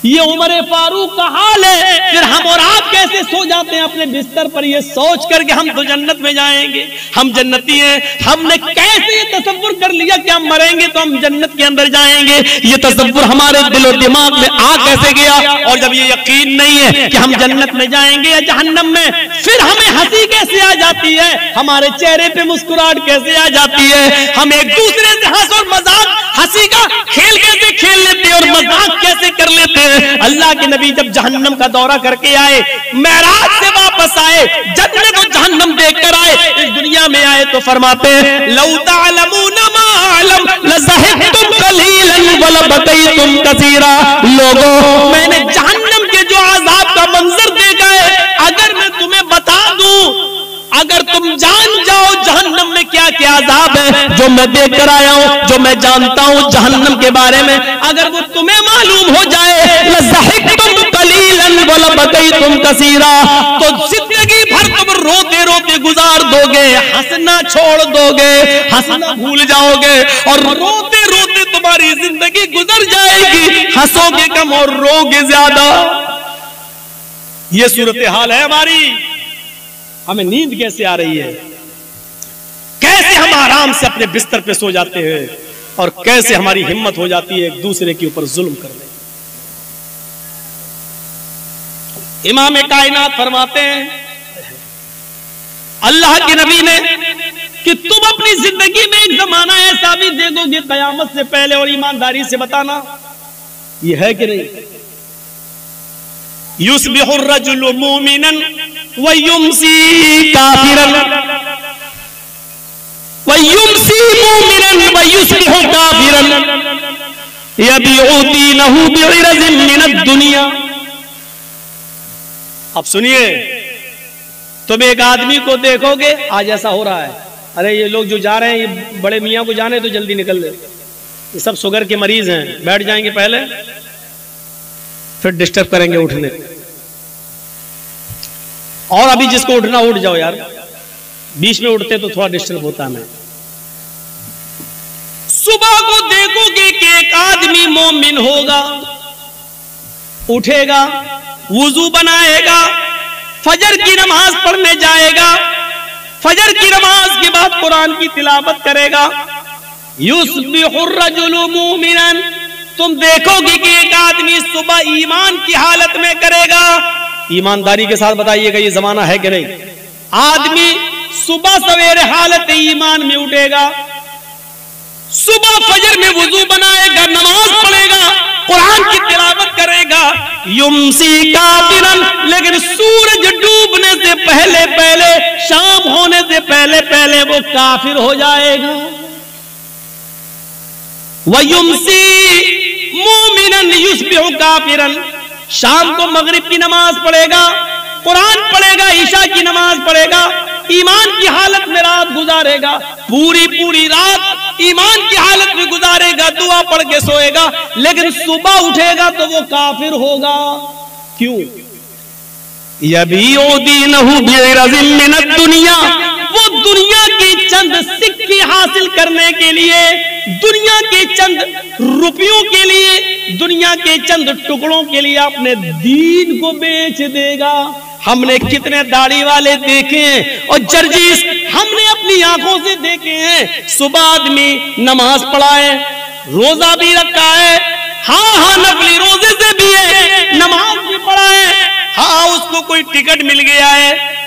ये उमर फारूक का हाल है। फिर हम और आप कैसे सो जाते हैं अपने बिस्तर पर ये सोच कर कि हम तो जन्नत में जाएंगे, हम जन्नती हैं। हमने कैसे ये तसव्वुर कर लिया कि हम मरेंगे तो हम जन्नत के अंदर जाएंगे? ये तसव्वुर हमारे दिलो दिमाग में आ कैसे गया? और जब ये यकीन नहीं है कि हम जन्नत में जाएंगे या जहन्नम में, फिर हमें हंसी कैसे आ जाती है, हमारे चेहरे पे मुस्कुराहट कैसे आ जाती है, हम एक दूसरे से हंस और मजाक, हंसी का खेल कैसे खेल लेते हैं और मजाक कैसे कर लेते हैं। अल्लाह के नबी जब जहन्नम का दौरा करके आए, मेराज से वापस आए, जन्नत और जहन्नम देखकर आए, इस दुनिया में आए तो फरमाते हैं लौ तअलमूना मा अअलम लज़हिबतुम कलीलन व लबतैतुम कसीरा। लोगों, मैंने जहन्नम के जो अज़ाब का मंजर देखा है, अगर मैं तुम्हें बता दूं, अगर तुम जान जाओ जहन्नम में क्या क्या अज़ाब है, जो मैं देख कर आया हूं, जो मैं जानता हूं जहन्नम के बारे में, अगर वो तुम्हें मालूम हो जाए, लज़हिबतुम कलीलन व लबतैतुम कसीरा, तो जिंदगी भर तुम रोते रोते गुजार दोगे, हंसना छोड़ दोगे, हंसना भूल जाओगे, और रोते रोते तुम्हारी जिंदगी गुजर जाएगी, हंसोगे कम और रोगे ज्यादा। ये सूरत हाल है हमारी। हमें नींद कैसे आ रही है, कैसे हम आराम से अपने बिस्तर पे सो जाते हैं, और कैसे हमारी हिम्मत हो जाती है एक दूसरे के ऊपर जुल्म करने। इमाम कायनात फरमाते हैं अल्लाह के नबी ने कि तुम अपनी जिंदगी में एक जमाना ऐसा भी देखोगे कयामत से पहले, और ईमानदारी से बताना ये है कि नहीं, युस्बिहुर रजुलु मुमिनन व युमसी काफिरन व युमसी मुमिनन व युस्बिहु काफिरन यबीउ दीनहु बिइरज़िन मिनद दुनिया। अब सुनिए, तुम एक आदमी को देखोगे, आज ऐसा हो रहा है, अरे ये लोग जो जा रहे हैं, ये बड़े मियाँ को जाने तो जल्दी निकल ले, ये सब शुगर के मरीज हैं, बैठ जाएंगे पहले, फिर डिस्टर्ब करेंगे उठने, और अभी जिसको उठना उठ जाओ यार, बीच में उठते तो थोड़ा डिस्टर्ब होता है। सुबह को देखोगे कि एक आदमी मोमिन होगा, उठेगा, वुजू बनाएगा, फजर की नमाज पढ़ने जाएगा, फजर की नमाज के बाद कुरान की तिलावत करेगा, युस्बिहुर रजुलु मुमिनन, तुम देखोगे कि एक आदमी सुबह ईमान की हालत में करेगा। ईमानदारी के साथ बताइएगा ये जमाना है कि नहीं? आदमी सुबह सवेरे हालत ईमान में उठेगा, सुबह फजर में वुजू बनाएगा, नमाज पढ़ेगा, कुरान की तिलावत करेगा, युमसी काफिरन, लेकिन सूरज डूबने से पहले पहले, शाम होने से पहले पहले वो काफिर हो जाएगा। वयुमसी मोमिनन युस्बिहु काफिरन, शाम को मगरिब की नमाज पढ़ेगा, कुरान पढ़ेगा, ईशा की नमाज पढ़ेगा, ईमान की हालत में रात गुजारेगा, पूरी पूरी रात ईमान की हालत में गुजारेगा, दुआ पढ़ के सोएगा, लेकिन सुबह उठेगा तो वो काफिर होगा। क्यों? यबीउ दीनहु बिइरज़िम मिनद दुनिया, वो दुनिया के चंद सिक्के हासिल करने के लिए, दुनिया के चंद रुपयों के लिए, दुनिया के चंद टुकड़ों के लिए अपने दीन को बेच देगा। हमने कितने दाढ़ी वाले देखे हैं और जर्जीस हमने अपनी आंखों से देखे हैं। सुबह आदमी नमाज पढ़ा है, रोजा भी रखा है, हाँ नकली रोजे से भी है, नमाज भी पढ़ा है, हाँ उसको कोई टिकट मिल गया है,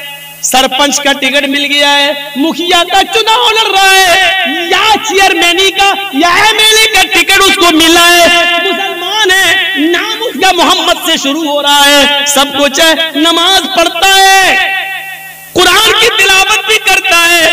सरपंच का टिकट मिल गया है, मुखिया का चुनाव लड़ रहा है, या चेयरमैनी का या एमएलए का टिकट उसको मिला है, मुसलमान है, नाम उसका मोहम्मद से शुरू हो रहा है, सब कुछ है, नमाज पढ़ता है, कुरान की तिलावत भी करता है,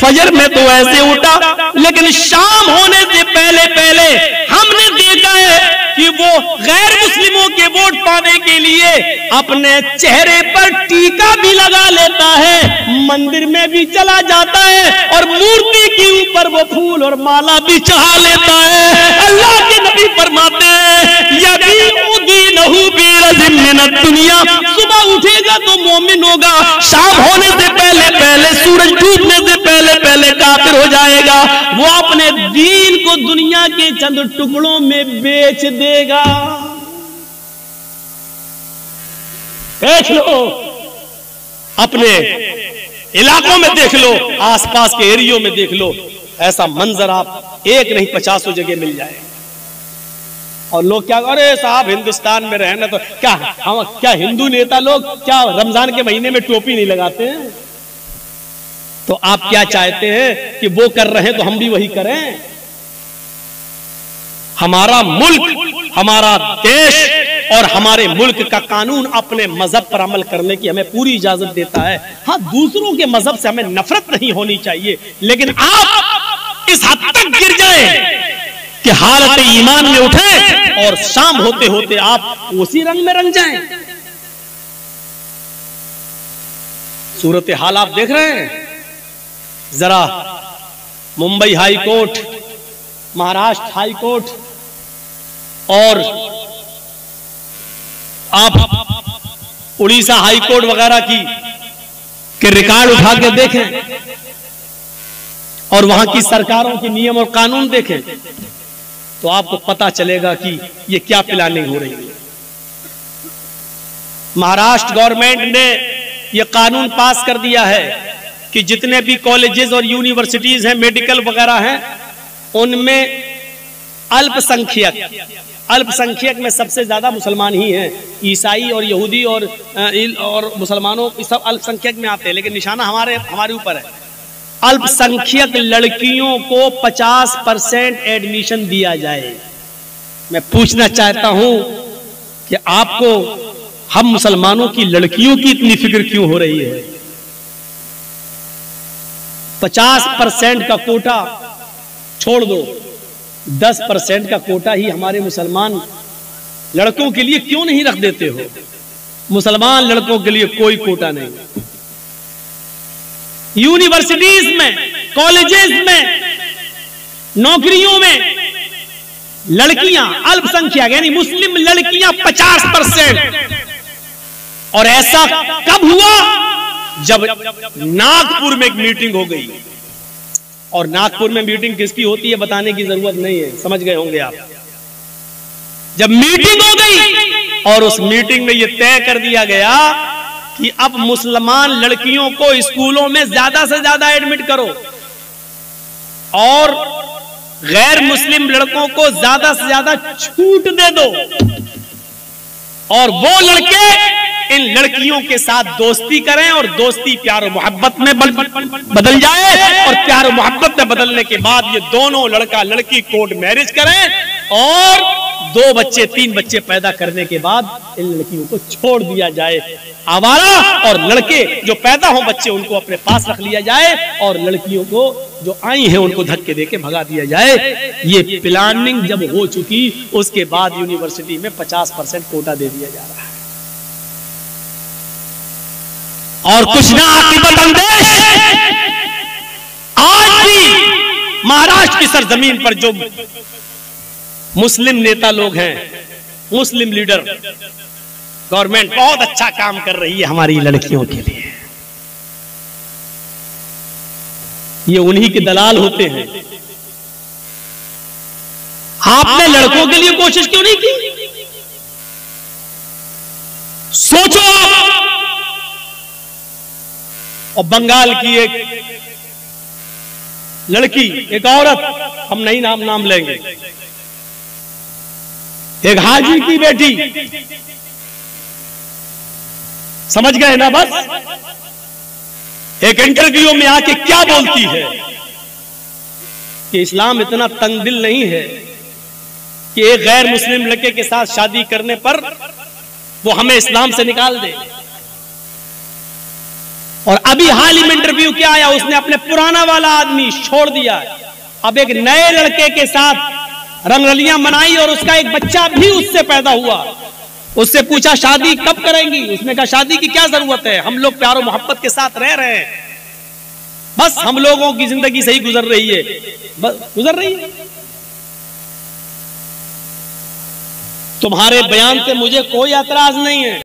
फजर में तो ऐसे उठा, लेकिन शाम होने से पहले पहले हमने देखा है कि वो गैर मुस्लिमों के वोट पाने के लिए अपने चेहरे पर टीका भी लगा लेता है, मंदिर में भी चला जाता है और मूर्ति के ऊपर वो फूल और माला भी चढ़ा लेता है। अल्लाह के नबी फरमाते हैं यबीउ दीनहु बिइरज़िम मिनद दुनिया, सुबह उठेगा तो मोमिन होगा, शाम होने से पहले पहले, सूरज डूबने से पहले पहले काफिर हो जाएगा। वो अपने दीन को दुनिया के चंद टुकड़ों में बेच देगा। देख लो, अपने इलाकों में देख लो, आसपास के एरियो में देख लो, ऐसा मंजर आप एक नहीं 50 जगह मिल जाए। और लोग क्या, अरे साहब हिंदुस्तान में रहना तो क्या, हम क्या हिंदू नेता लोग क्या रमजान के महीने में टोपी नहीं लगाते हैं? तो आप क्या चाहते हैं कि वो कर रहे हैं तो हम भी वही करें? हमारा मुल्क, हमारा देश और हमारे मुल्क का कानून अपने मजहब पर अमल करने की हमें पूरी इजाजत देता है। हाँ, दूसरों के मजहब से हमें नफरत नहीं होनी चाहिए, लेकिन आप इस हद तक गिर जाएं कि हालत ईमान में उठे और शाम होते होते आप उसी रंग में रंग जाएं। सूरत हाल आप देख रहे हैं जरा, Mumbai high court, Maharashtra high court और आप उड़ीसा हाई कोर्ट वगैरह के रिकॉर्ड उठा के देखें और वहां की सरकारों के नियम और कानून देखें तो आपको पता चलेगा कि ये क्या प्लानिंग हो रही है। महाराष्ट्र गवर्नमेंट ने यह कानून पास कर दिया है कि जितने भी कॉलेजेस और यूनिवर्सिटीज हैं, मेडिकल वगैरह हैं, उनमें अल्पसंख्यक में सबसे ज्यादा मुसलमान ही हैं। ईसाई और यहूदी और मुसलमानों सब अल्पसंख्यक में आते हैं, लेकिन निशाना हमारे ऊपर है। अल्पसंख्यक लड़कियों को 50% एडमिशन दिया जाए। मैं पूछना चाहता हूं कि आपको हम मुसलमानों की लड़कियों की इतनी फिक्र क्यों हो रही है? 50% का कोटा छोड़ दो, 10% का कोटा ही हमारे मुसलमान लड़कों के लिए क्यों नहीं रख देते हो? मुसलमान लड़कों के लिए कोई कोटा नहीं। यूनिवर्सिटीज में, कॉलेजेस में, नौकरियों में लड़कियां अल्पसंख्यक यानी मुस्लिम लड़कियां 50%। और ऐसा कब हुआ? जब नागपुर में एक मीटिंग हो गई। और नागपुर में मीटिंग किसकी होती है बताने की जरूरत नहीं है, समझ गए होंगे आप। जब मीटिंग हो गई और उस मीटिंग में यह तय कर दिया गया कि अब मुसलमान लड़कियों को स्कूलों में ज्यादा से ज्यादा एडमिट करो और गैर मुस्लिम लड़कों को ज्यादा से ज्यादा छूट दे दो, और वो लड़के इन लड़कियों के साथ दोस्ती करें और दोस्ती प्यार और मोहब्बत में बदल जाए, और प्यार और मोहब्बत में बदलने के बाद ये दोनों लड़का लड़की कोर्ट मैरिज करें और 2 बच्चे 3 बच्चे पैदा करने के बाद इन लड़कियों को छोड़ दिया जाए आवारा, और लड़के जो पैदा हो बच्चे उनको अपने पास रख लिया जाए, और लड़कियों को जो आई हैं उनको धक्के देके भगा दिया जाए। ये प्लानिंग जब हो चुकी उसके बाद यूनिवर्सिटी में 50% कोटा दे दिया जा रहा है। और कुछ ना आकिबत अंदेश आज भी महाराष्ट्र की सरजमीन पर जो मुस्लिम नेता लोग हैं, मुस्लिम लीडर, गवर्नमेंट बहुत अच्छा काम कर रही है हमारी लड़कियों के लिए। ये उन्हीं के दलाल होते हैं। आपने लड़कों के लिए कोशिश क्यों नहीं की? सोचो आप। और बंगाल की एक लड़की, एक औरत, हम नहीं नाम लेंगे, एक हाजी की बेटी, समझ गए ना? बस एक इंटरव्यू में आके क्या बोलती है कि इस्लाम इतना तंग दिल नहीं है कि एक गैर मुस्लिम लड़के के साथ शादी करने पर वो हमें इस्लाम से निकाल दे। और अभी हाल ही में इंटरव्यू क्या आया, उसने अपने पुराना वाला आदमी छोड़ दिया, अब एक नए लड़के के साथ रंगरलियां मनाई और उसका एक बच्चा भी उससे पैदा हुआ। उससे पूछा शादी कब करेंगी? उसने कहा शादी की क्या जरूरत है, हम लोग प्यार और मोहब्बत के साथ रह रहे हैं, बस हम लोगों की जिंदगी सही गुजर रही है, बस गुजर रही है। तुम्हारे बयान से मुझे कोई एतराज नहीं है।